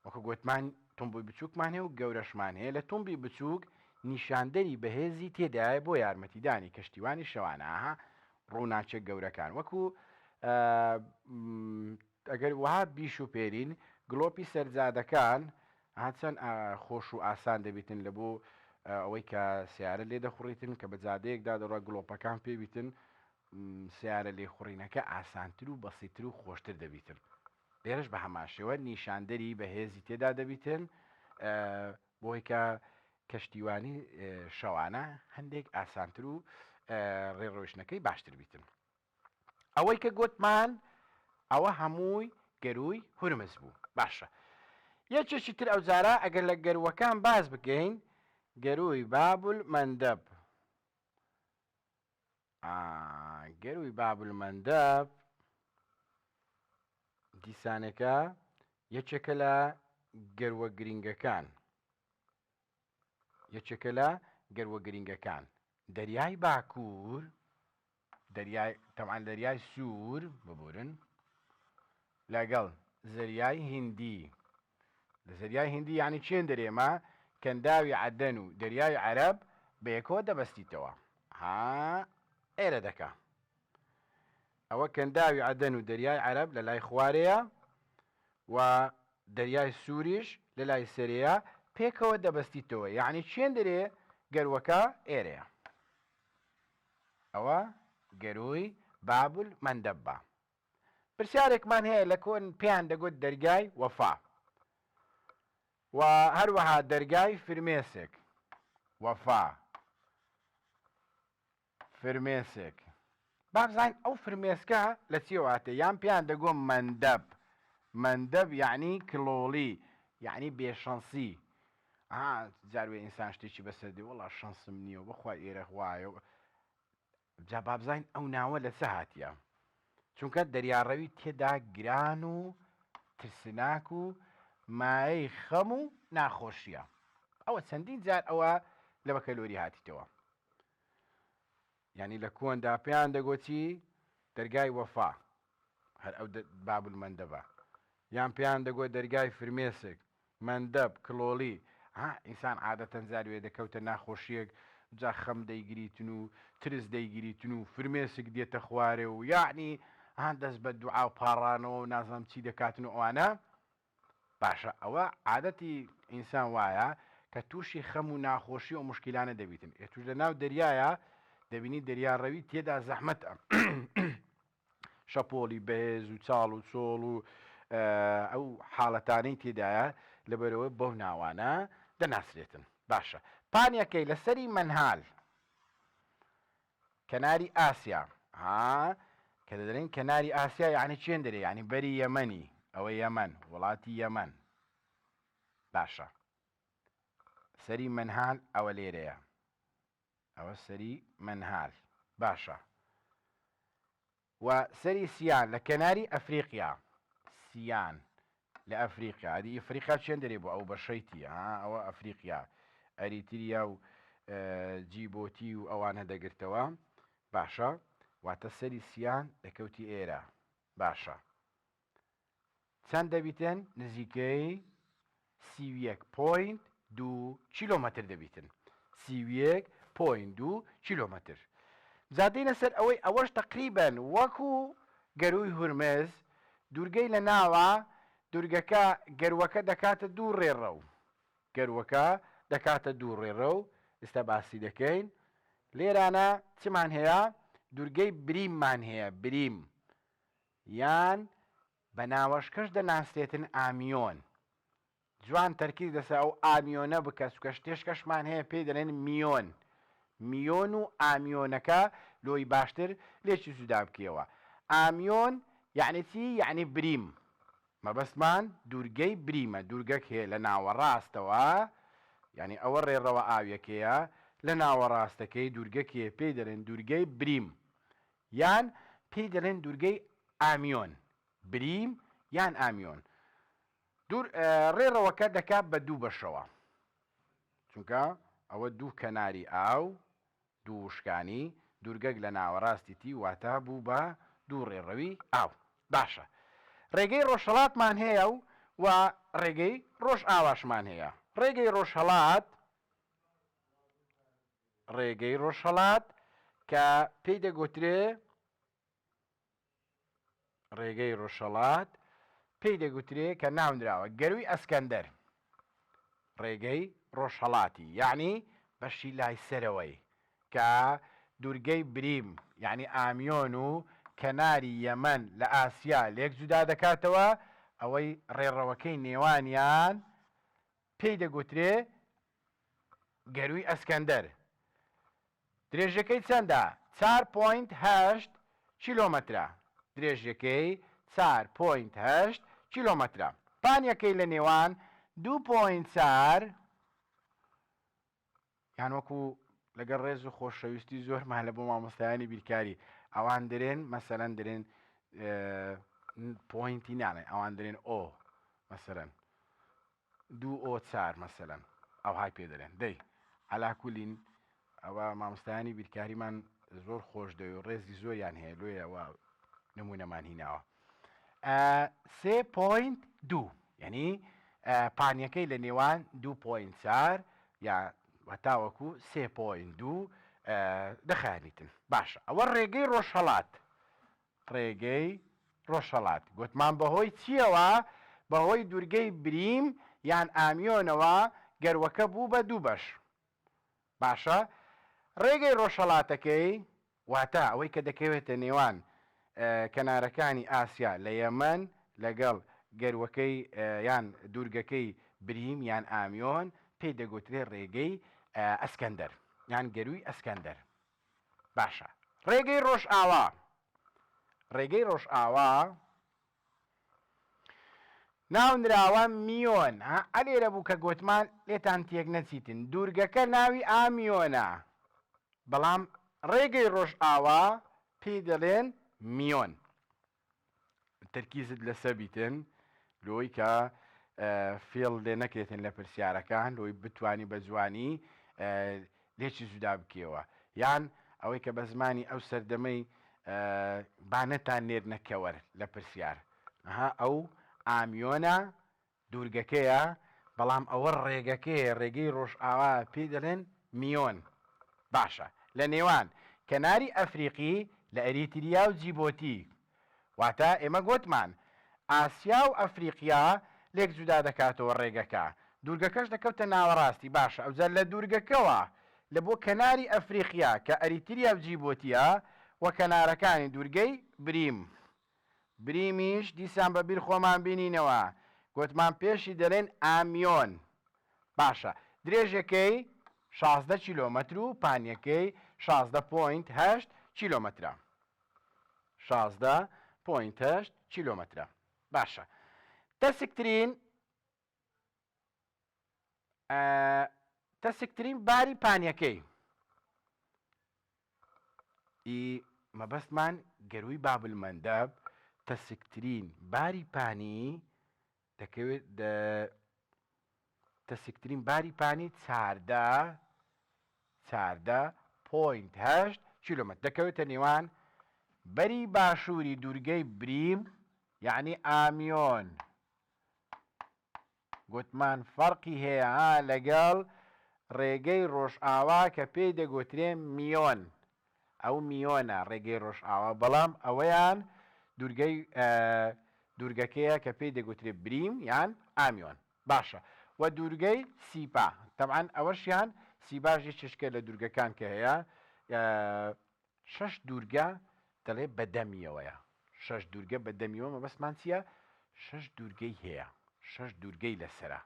وەکو گوتمان تۆمبی بچووکمان هەیە و گەورەشمان هەیە. لە تۆمبی بچووک نیشاندەری بەهێزی تێدایە بۆ یارمەتیدانی کەشتیوانی شەوانە ڕووناچە گەورەکان، وەکو ئەگەر وها بیش و پێرین گڵۆپی سەرجادەکان چەند خۆش و ئاسان دەبێتن لە بۆ ئەوەی کە سیارە لێ دەخوڕیتن کە بە جادەیەکدا دەڕۆ گڵۆپەکان پێبیتن، سیارە لێخوڕینەکە ئاسانتر و بەسیتر و خۆشتر دەبیتن. لێرەش بە هەماشەوە نیشاندەری بەهێزی تێدا دەبیتن بۆی کە کەشتیوانی شەوانە هەندێک ئاسانتر و ڕێڕۆیشتنەکەی باشتر بیتن. ئەوەی کە گوتمان ئەوە هەمووی گەروی هورمز بوو. باشە، یەکێکی تر ئەو جارە ئەگەر لە گەروەکان باز بکەین، گەروی بابل مەندەب. گەروی بابل مەندەب دیسانەکە یەکێکە لە گەروە گرینگەکان، یەکێکە لە گەروە گرینگەکان. دەریای باکوور، تەمان دەریای سوور ببورن لەگەڵ زەریای هیندی. لە زەریای هیندی یعنی چێن دەرێمە کەنداوی عەدەن و دەریای عەرەب بەیەکەوە دەبەستیتەوە. ئێرە دەکا ئەوە کەنداوی عەدەن و دەریای عەرەب لە لای خوارەیە و دەریای سووریش لە لای سەرەیە، پێکەوە دەبەستیتەوە. یعنی چێن دەرێ گەروەکە ئێرەیە. ئەوە گەروی بابل مەندەب بە. پرسیارێکمان هەیە لە کۆن پێیان دەگوت دەرگای وەفا و هەروەها دەرگای فرمێسک وەفا فرمێسک بابزین ئەو فرمێسکە لە چیواتێ یان پێیان دەگۆ مەندەب یعنی کلۆڵی یعنی بێشەنسی جاروێ ئینسان شتێکی بەسەردی وەڵا شەنسم نییە و بخوای ئێرە وایە جا بابزین ئەو ناوە لە چە هاتیە چونکە دەریاڕەوی تێدا گران و ترسناک و مایەی خەم و ناخۆشیە ئەوە چەندین جار ئەوە لە بەکەلۆری هاتیتەوە یعنی لە کۆندا پێیان دەگۆچی دەرگای وەفا هەر ئەو بابل مەندەبە یان پێیان دەگوت دەرگای فرمێسک مەندەب کلۆڵی ئینسان عادەتەن زاروێ دەکەوتە ناخۆشیەک جا خەم دەیگریتن و ترس دەیگریتن و فرمێسک دێتە خوارێ و یعنی دەست بە دوعا و پاڕانەوە و نازانم چی دەکاتن و ئەوانە باشە ئەوە عادەتی ئینسان وایە کە تووشی خەم و ناخۆشی و مشکلانە دەبیتن توش لە ناو دەریایە دەبینی دەریاڕەوی تێدا زەحمەتە شەپۆلی بەهێز و چاڵ و چۆڵ و ئەو حاڵەتانەی تێدایە لەبەرەوە بەو ناوانە دەناسرێتن باشە پانیەکەی لەسەری مەنهال کەناری ئاسیا کە دەدەڵێن کەناری ئاسیا یعنی چێن دەرێ یعنی بەری یەمەنی ئەوە یەمەن وڵاتی یەمەن باشە سەری مەنهال ئەوە لێرەیە ئەوە سەری مەنهال باشە و سەری سیان لە کەناری ئەفریقیا سیان لە ئەفریقیا ئەدی ئەفریقا چێن دەرێ بۆ ئەو بەشەیتی ئەوە ئەفریقیا ئەریتریا و جیبۆتی و ئەوانە دەگرتەوە باشە واتە سەری سیان دەکەوتی ئێرە باشە چەند دەبیتن نزیکەی 31.2 کیلۆمەتر دەبیتن 31.2 کیلۆمەتر زادینە سەر ئەوەی ئەوەش تقریبەن وەکو گەروی هورمز دوورگەی لە ناوە دوورگەکە گەروەکە دەکاتە دوو ڕێڕە و گەروەکە دەکاتە دوو ڕێڕە و ئێستا باسی دەکەین لێرانە چمان هەیە دوورگەی بریممان هەیە بریم یان بە ناوەشکەش دەناسێتن ئامیۆن جوان تەرکیز دەسا ئەو ئامیۆنە بکە سوکە شتێشکەشمان هەیە پێی دەڵێن میۆن و ئامیۆنەکە لۆی باشتر لێکی جودا بکەوە ئامیۆن یعنی چی یعنی بریم مەبەستمان دوورگەی بریمە دوورگەک هەیە لە ناوەڕاستەوە یعنی ئەوە ڕێڕەوە ئاویەکەیە لە ناوەڕاستەکەی دوورگەکێ پێی دەڵێن دوورگەی بریم یان پێی دەڵێن دوورگەی ئامیۆن بریم یان ئامیۆن ڕێڕەوەکە دەکات بە دوو بەشەوە چونکە ئەوە دوو کەناری ئاو دوو وشکانی دوورگەک لە ناوەڕاستیتی واتە بوو بە دوو ڕێڕەوی ئاو باشە ڕێگەی ڕۆژهەڵاتمان هەیە و ڕێگەی ڕۆژ ئاواشمان هەیە ڕێگەی ڕۆژهەڵات کە پێی دەگوترێ ڕێگەی ڕۆژهەڵات پێی دەگوترێ کە ناونراوە گەروی ئەسکەندەر ڕێگەی ڕۆژهەڵاتی یعنی بەشی لای سەرەوەی کە دوورگەی بریم یعنی ئامیۆن و کەناری یەمەن لە ئاسیا لێک جودا دەکاتەوە ئەوەی ڕێڕەوەکەی نێوانیان پێی دەگوترێ گەروی ئەسکەندەر درێژەکەی چەندە 4.8 کیلۆمەترە درێژەکەی 4.8 کیلۆمەترە پانیەکەی لە نێوان 2.4 یان وەکو لەگەڵ ڕێز و خۆشەویستی زۆرمان لە بۆ مامۆستایانی بیرکاری ئەوان درێن مەسەرەن درێن پۆینتی نانێ ئەوان درێن ئۆ مەسەرەن 2.4 مەسەرەن ئەو های پێ دەرێن دەی عەلاکولین ئەوە مامۆستایانی بیرکاریمان زۆر خۆش دەوێ و ڕێزی زۆریان هەیە لۆیەوە نمونەمان هیناوە 3.2 یعنی پانیەکەی لە نێوان 2.4 یا وەتاوەکو 3.2 دەخانیتن باشە ئەوە ڕێگەی ڕۆژهەڵات گوتمان بەهۆی چیەوە بەهۆی دوورگەی بریم یان ئامیۆنەوە گەروەکە بوو بە دوو بەش باشە ڕێگەی ڕۆژهەڵاتەکەی واتە ئەوەی کە دەکەوێتە نێوان کەنارەکانی ئاسیا لە یەمەن لەگەڵ گەروەکەی یان دوورگەکەی بریم یان ئامیۆن پێی دەگوترێ ڕێگەی ئەسکەندەر یان گەروی ئەسکەندەر. باشە ڕێگەی ڕۆژ ئاوا. ڕێگەی ڕۆژ ئاوا ناونراوە میۆن ئەلێرە بوو کە گوتمان لێتان تێک نەچیتن دوورگەکە ناوی ئامیۆنە بەڵام ڕێگەی ڕۆژ ئاوا پێی دەڵێن میۆن. تەرکیزت لەسەر بیتن لۆی کە فێڵ لێ نەکرێتن لە پرسیارەکان لۆی بتانی بە جوانی لێکی جودا بکەوە یان ئەوەی کە بە زمانی ئەو سەردەمەی بانەتان نێر نەکەوەر لە پرسیار ئەو ئامیۆنە دوورگەکەیە بەڵام ئەوە ڕێگەکەیە ڕێگەی ڕۆژ ئاوا پێی دەڵێن میۆن. باشە لە نێوان کەناری ئەفریقی لە ئەریتریا و جیبۆتی واتە ئێمە گوتمان ئاسیا و ئەفریقیا لێک جودا دەکاتەوە ڕێگەکە دوورگەکەش دەکەوتە ناوەڕاستی. باشە ئەوجار لە دوورگەکەوە لە بۆ کەناری ئەفریقیا کە ئەریتریا و جیبۆتیە وە کەنارەکانی دوورگەی بریمیش دیسان بەبیر خۆمان بینینەوە گوتمان پێشی دەڵێن ئامیۆن. باشە درێژەکەی 16 کیلۆمەتر و پانیەکەی 16.8 کیلۆمەترە 16.8 کیلۆمەترە. باشە تەسکترین باری پانیەکەی مەبەستمان گەروی بابلمەندەب تەسکترین باری پانی دەکەوێت تەسکترین باری پانی 14.8 کیلۆمەتر دەکەوێتە نێوان بەری باشووری دوورگەی بریم یعنی ئامیۆن گوتمان فەرقی هەیە لەگەڵ ڕێگەی ڕۆژ ئاوا کە پێی دەگوترێ میۆن. ئەو میۆنە ڕێگەی ڕۆژ ئاوا بەڵام ئەوەیان دوورگەکەیە کە پێی دەگوترێ بریم یان ئامیۆن. باشە و دوورگەی سیپا تەبعاً ئەوەشیان سیباژی چشکە لە دوورگەکان کە هەیە 6 دوورگە دەڵێ بەدەمیەوەیە 6 دوورگە بەدەمیەوە مەبەستمان چییە 6 دوورگەی هەیە 6 دوورگەی لەسرە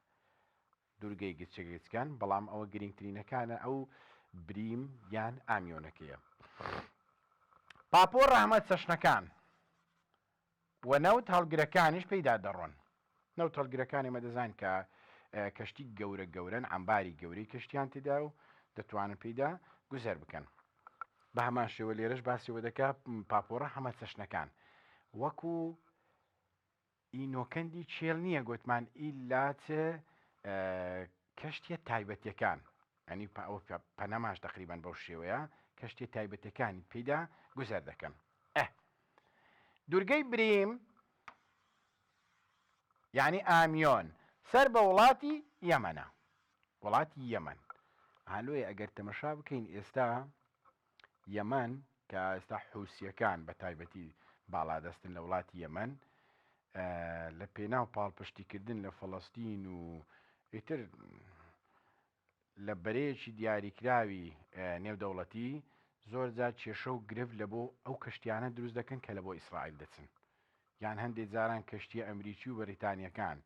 دوورگەی گچەگەچکان بەڵام ئەوە گرنگترینەکانە ئەو بریم یان ئامیۆنەکەیە. پاپۆر ڕەحمەت چەشنەکان و نەوت هەڵگرەکانیش پەیدا دەڕۆن. نەوت هەڵگرەکانی مەدەزان کە کەشتی گەورەن ئەمباری گەورەی کەشتیان تێدا و دەتوانن پێیدا گوزەر بکەن. بە هەمان شێوە لێرەش باسیەوە دەکا پاپۆرە ڕەحمەت چەشنەکان وەکو ئینۆکەندی چێل نییە گوتمان ئیلاچە کەشتیە تایبەتیەکان ئەنی پەنەماش تقریبان بەو شێوەیە کەشتی تایبەتەکانی پێیدا گوزەر دەکەن. دوورگەی بریم یعنی ئامیۆن سەر بە وڵاتی یەمەنە وڵاتی یەمەن هەلوێ ئەگەر تەمەشا بکەین ئێستا یەمەن کە ئێستا حوسیەکان بە تایبەتی باڵادەستن لە وڵاتی یەمەن لە پێناو پاڵپشتیکردن لە فەڵەستین و ئیتر لە بەرەیەکی دیاریکراوی نێودەوڵەتی زۆر جار کێشە و گرفت لە بۆ ئەو کەشتیانە دروست دەکەن کە لە بۆ ئیسرائیل دەچن یان هەندێک جاران کەشتیە ئەمریکی و بەریتانیەکان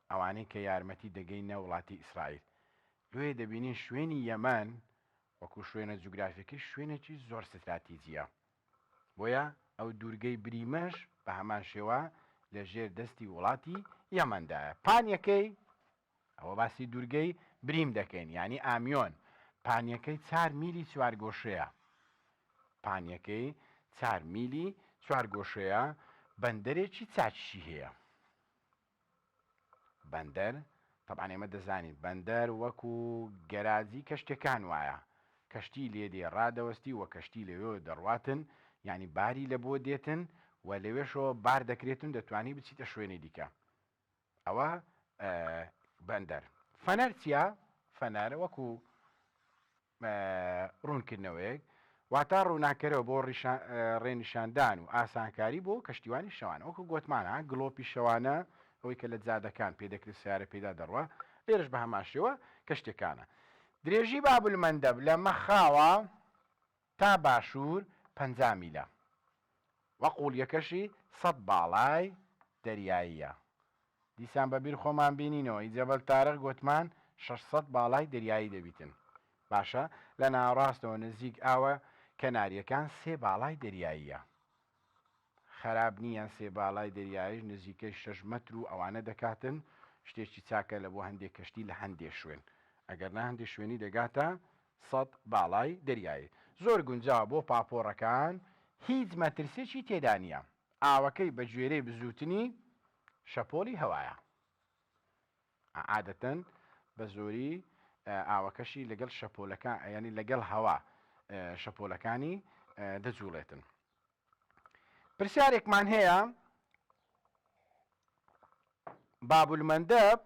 ئەوانەی کە یارمەتی دەگەینە وڵاتی ئیسرائیل لێ دەبینین شوێنی یەمەن وەکو شوێنە جوگرافیەکەی شوێنێکی زۆر ستراتیجیە بۆیە ئەو دوورگەی بریمەش بە هەمان شێوە لە ژێر دەستی وڵاتی یەمەندایە. پانیەکەی ئەوە باسی دوورگەی بریم دەکەین یعنی ئامیۆن پانیەکەی 4 میلی چوارگۆشەیە پانیەکەی 4 میلی چوارگۆشەیە بەندەرێکی چاچشی هەیە. بەندەر طبعاً ئێمە دەزانین بەندەر وەکو گەراجی کەشتەکان وایە کەشتی لێدێ ڕادەوەستی وە کەشتی لەوێ دەڕواتن یعنی باری لە بۆ دێتن و لەوێشەوە بار دەکرێتن دەتوانی بچیتە شوێنی دیکە ئەوە بەندەر. فەنەر چییە؟ فەنەر وەکو ڕوونکردنەوەیەک واتە ڕووناکەرەوە بۆ ڕێنیشاندان و ئاسانکاری بۆ کەشتیوانی شەوانە وەکو گوتمانە گڵۆپی شەوانە ئەوەی کە لە جادەکان پێدەکرێت سیارە پێدا دەڕوە لێرش بە هەماشەوە کەشتەکانە. درێژی بابلمەندەب لە مەخاوە تا باشوور 50 میلە وەقول یەکەشی 100 باڵای دەریاییە. دیسان بەبیر خۆمان بینینەوە جەبەل تارق گوتمان 600 باڵای دەریایی دەبیتن. باشە لە ناوەڕاستەوە نزیک ئاوە کەناریەکان 3 باڵای دەریاییە. خەراب نییە 3 باڵای دەریایش نزیکەی 6 مەتر و ئەوانە دەکاتن شتێکی چاکە لە بۆ هەندێک کەشتی لە هەندێک شوێن. ئەگەر نا هەندێک شوێنی دەگاتە 100 باڵای دەریایی. زۆر گونجاوە بۆ پاپۆڕەکان هیچ مەترسێکی تێدا نییە. ئاوەکەی بە گوێرەی بزوتنی شەپۆلی هەوایە. عادەتەن بە زۆری ئاوەکەشی لەگەڵ شەپۆلەکان ینی لەگەڵ هەوا شەپۆلەکانی دەجوڵێتن. پرسیارێکمان هەیە بابولمەندەب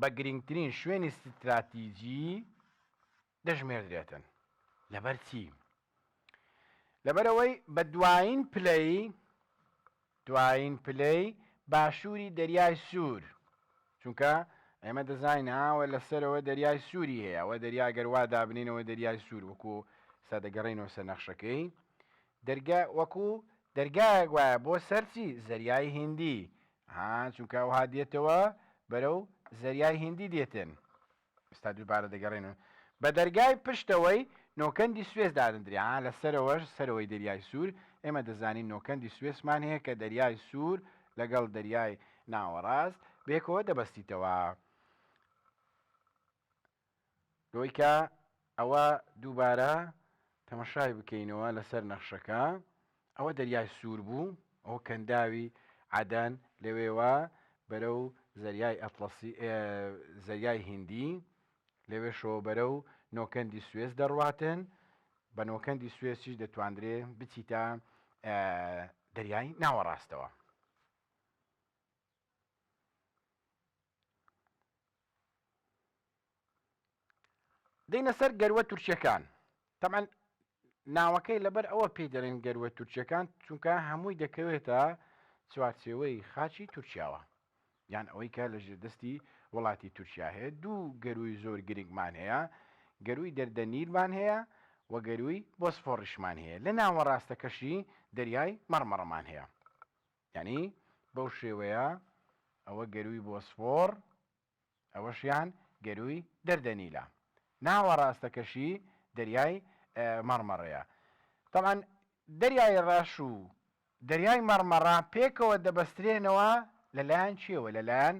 بە گرنگترین شوێنی ستراتیجی دەژمێردرێتن. لەبەر چی؟ لەبەرەوەی بە دوایین پلەی باشووری دەریای سوور، چونکە ئێمە دەزانین هاوە لەسەرەوە دەریای سووری هەیە، ئەوە دەریا گەروا دابنینەوە دەریای سوور وەکو سادەگەڕینەوە سەر نەخشەکەی وەکو دەرگایەک وایە بۆ سەرچی زەریای هیندی چونکە ئەوها دێتەوە بەرەو زەریای هیندی دێتن. ئێستا دووبارە دەگەڕێنەوە بە دەرگای پشتەوەی نۆکەندی سوێز دادەندرێ لەسەرەوەش سەرەوەی دەریای سوور ئێمە دەزانین نۆکەندی سوێسمان هەیە کە دەریای سوور لەگەڵ دەریای ناوەڕاست بێکەوە دەبەستیتەوە. لۆی کە ئەوە دووبارە تەمەشای بکەینەوە لەسەر نەخشەکە ئەوە دەریای سوور بوو، ئەوە کەنداوی عەدەن لەوێوە بەرەو زەریای ئەتڵەسی زەریای هیندی لەوێشەوە بەرەو نۆکەندی سوێز دەڕواتن. بە نۆکەندی سوێسیش دەتواندرێ بچیتە دەریای ناوەڕاستەوە. دەینە سەر گەروە تورکیەکان. تەمان ناوەکەی لەبەر ئەوە پێی دەڵێن گەروە تورکیەکان چونکە هەمووی دەکەوێتە چوارچێوەی خاچی تورکیاوە، یان ئەوەی کە لە ژێردەستی وڵاتی تورکیا هەیە. دوو گەروی زۆر گرنگمان هەیە، گەروی دەردەنیلمان هەیە و گەروی بۆسفۆڕیشمان هەیە. لە ناوەڕاستەکەشی دەریای مەڕمەڕەمان هەیە، یعنی بەو شێوەیە ئەوە گەروی بۆسفۆر ئەوەشیان گەروی دەردەنیلە. ناوەڕاستەکەشی دەریای مەڕمەڕەیە. تەمان دەریای ڕەش و دەریای مەڕمەڕە پێکەوە دەبەسترێنەوە لەلایەن چیەوە؟ لەلایەن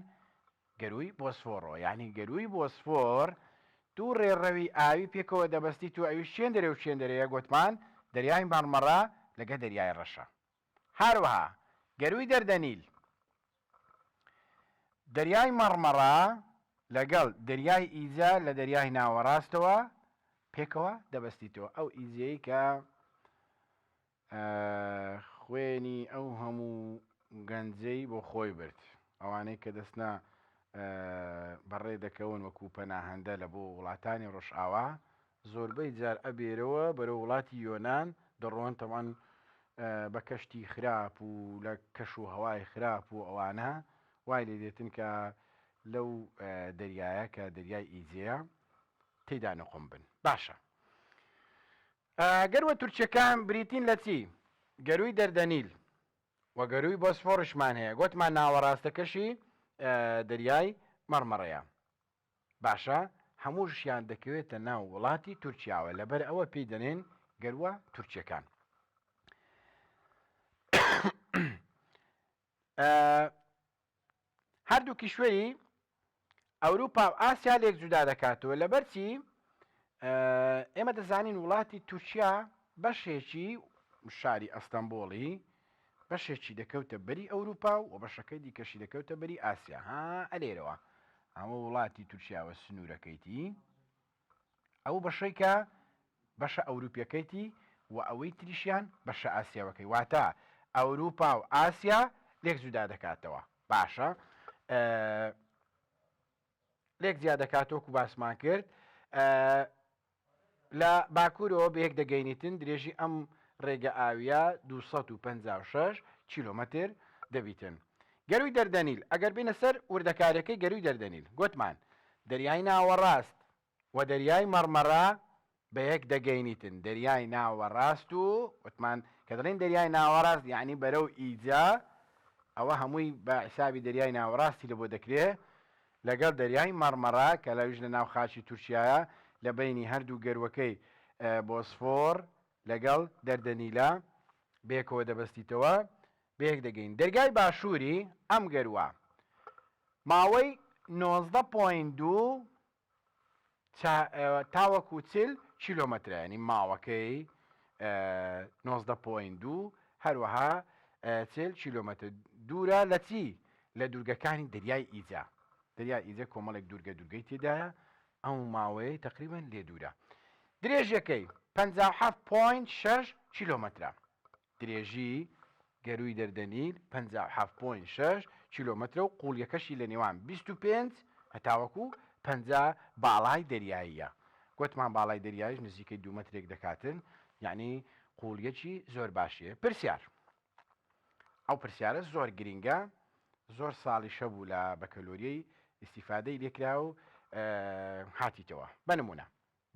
گەروی بۆسفۆڕەوە. یعنی گەروی بۆسفۆر دوو ڕێڕەوی ئاوی پێکەوە دەبەستی و ئەوی چێن دەرێ و چێن دەرەیە گوتمان دەریای مەڕمەڕە لەگە دەریای ڕەشە. هەروەها گەروی دەردەنیل دەریای مەڕمەڕە لەگەڵ دەریای ئیجە لە دەریای ناوەڕاستەوە پێکەوە دەبەستیتەوە. ئەو ئیزەیە کە خوێنی ئەو هەموو گەنجەی بۆ خۆی برد، ئەوانەی کە دەستنا بەڕێ دەکەون وەکو پەناهەندە لە بۆ وڵاتانی ڕۆژئاوا زۆربەی جار ئەبێرەوە بەرەو وڵاتی یۆنان دەڕۆن، تەمان بە کەشتی خراپ و لە کەش و هەوای خراپ و ئەوانە وای لێ دێتن کە لەو دەریایە کە دەریای ئیجەیە تێیدا نەقۆم بن. باشە، گەروە تورکیەکان بریتین لە چی؟ گەروی دەردەنیل و گەروی بۆسفۆڕشمان هەیە، گوتمان ناوەڕاستەکەشی دەریای مەڕمەڕەیە. باشە، هەمووشیان دەکەوێتە ناو وڵاتی تورکیاوە، لەبەر ئەوە پێی دەنێن گەروە تورکیەکان. هەردوو کیشوەری ئەوروپا و ئاسیا لێک جودا دەکاتەوە. لەبەرچی ئێمە دەزانین وڵاتی تورکیا بەشێکی شاری ئەستەمبۆڵی بەشێکی دەکەوتە بەری ئەوروپا و بەشەکەی دیکەشی دەکەوتە بەری ئاسیا. ئەلێرەوە ئەمە وڵاتی تورکیاوە سنوورەکەیتی، ئەو بەشەی کە بەشە ئەوروپیەکەیتی و ئەوەی تریشیان بەشە ئاسیاوەکەی، واتە ئەوروپا و ئاسیا لێک جودا دەکاتەوە. باشە، لێک زیاد دەکاتەوەکو باسمان کرد. لە باکوورەوە بەیەک دەگەینیتن درێژی ئەم ڕێگە ئاویە 256 کیلۆمەتر دەبیتن. گەروی دەردەنیل ئەگەر بینە سەر وردەکارەکەی گەروی دەردەنیل، گوتمان دەریای ناوەڕاست و دەریای مەڕمەڕە بە یەک دەگەینیتن دەریای ناوەڕاست و وتمان کە دەڵێن دەریای ناوەڕاست یعنی بەرەو ئیجا ئەوە هەمووی بە حسابی دەریای ناوەڕاستی لە بۆ دەکرێت لەگەڵ دەریای مەرمەڕا کە لەویش لە ناو خاچی تورکیایە لە بینی هەردوو گەروەکەی بۆسفۆر لەگەڵ دەردەنیلا بێکەوە دەبەستیتەوە بەیەک دەگەین. دەرگای باشووری ئەم گەروە ماوەی 19.2 تاوەکو 40 کیلۆمەترە، ینی ماوەکەی 19.2 هەروەها 40 کیلۆمەتر دوورە لە چی؟ لە دوورگەکانی دەریای ئیجا. دەریای ئیجا کۆمەڵێک دوورگەی تێدایە، ئەو ماوەیە تقریبان لێ دوورە. درێژەکەی 57.6 کیلۆمەترە. درێژی گەروی دەردەنیل 57.6 کیلۆمەترە و قوڵیەکەشی لە نێوان 25 هەتاوەکو 50 باڵای دەریاییە. گوتمان باڵای دەریایش نزیکەی 2 مەترێک دەکاتن، یعنی قوڵیەکی زۆر باشیە. پرسیار، ئەو پرسیارە زۆر گرینگە، زۆر ساڵی شەبوو لە بەکەلۆریەی ئیسیفادەی لێکرا و هاتیتەوە. بەنمونە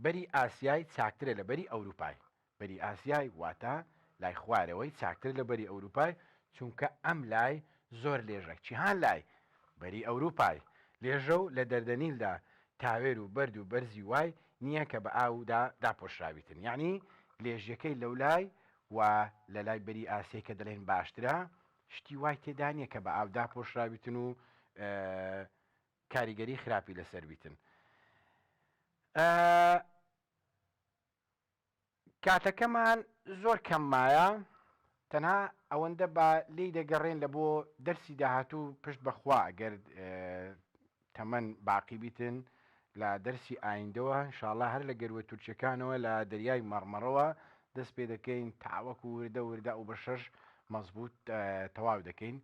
بەری ئاسیای چاکترە لە بەری ئەوروپای. بەری ئاسیای واتە لای خوارەوەی چاکتر لە بەری ئەوروپای، چونکە ئەم لای زۆر لێژە چیهان لای بەری ئەوروپای لێژە و لە دەردەنیلدا تاوێر و بەرد و بەرزی وای نییە کە بە ئاودا داپۆشراویتن، یعنی لێژەکەی لەو لای و لە لای بەری ئاسیای کە دەڵێن باشترە شتی وای تێدا نیە کە بە ئاودا پۆشراویتن و کاریگەری خراپی لەسەر بیتن. کاتەکەمان زۆر کەممایە، تەنها ئەوەندە بە لی دەگەڕێن لە بۆ دەرسی داهاتوو پشت بەخوا ئەگەر تەمەەن باقی بیتن لە دەرسی ئایندەوە ئینشاڵڵا هەر لە گەروە تورکیەکانەوە لە دەریای مەڕمەڕەوە دەست پێ دەکەین تاوەکو وردە و بە شەش مەزبوط تەواو دەکەین.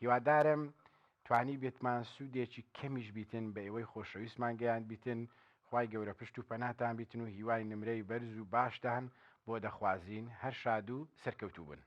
هیوادارم توانی بێتمان سوودێکی کەمیش بیتن بە ئێوەی خۆشەویستمان گەیان بیتن. خوای گەورە پشت و پەناتان بیتن و هیوای نمرەی بەرز و باشتان بۆ دەخوازین. هەر شاد و سەرکەوتوو بن.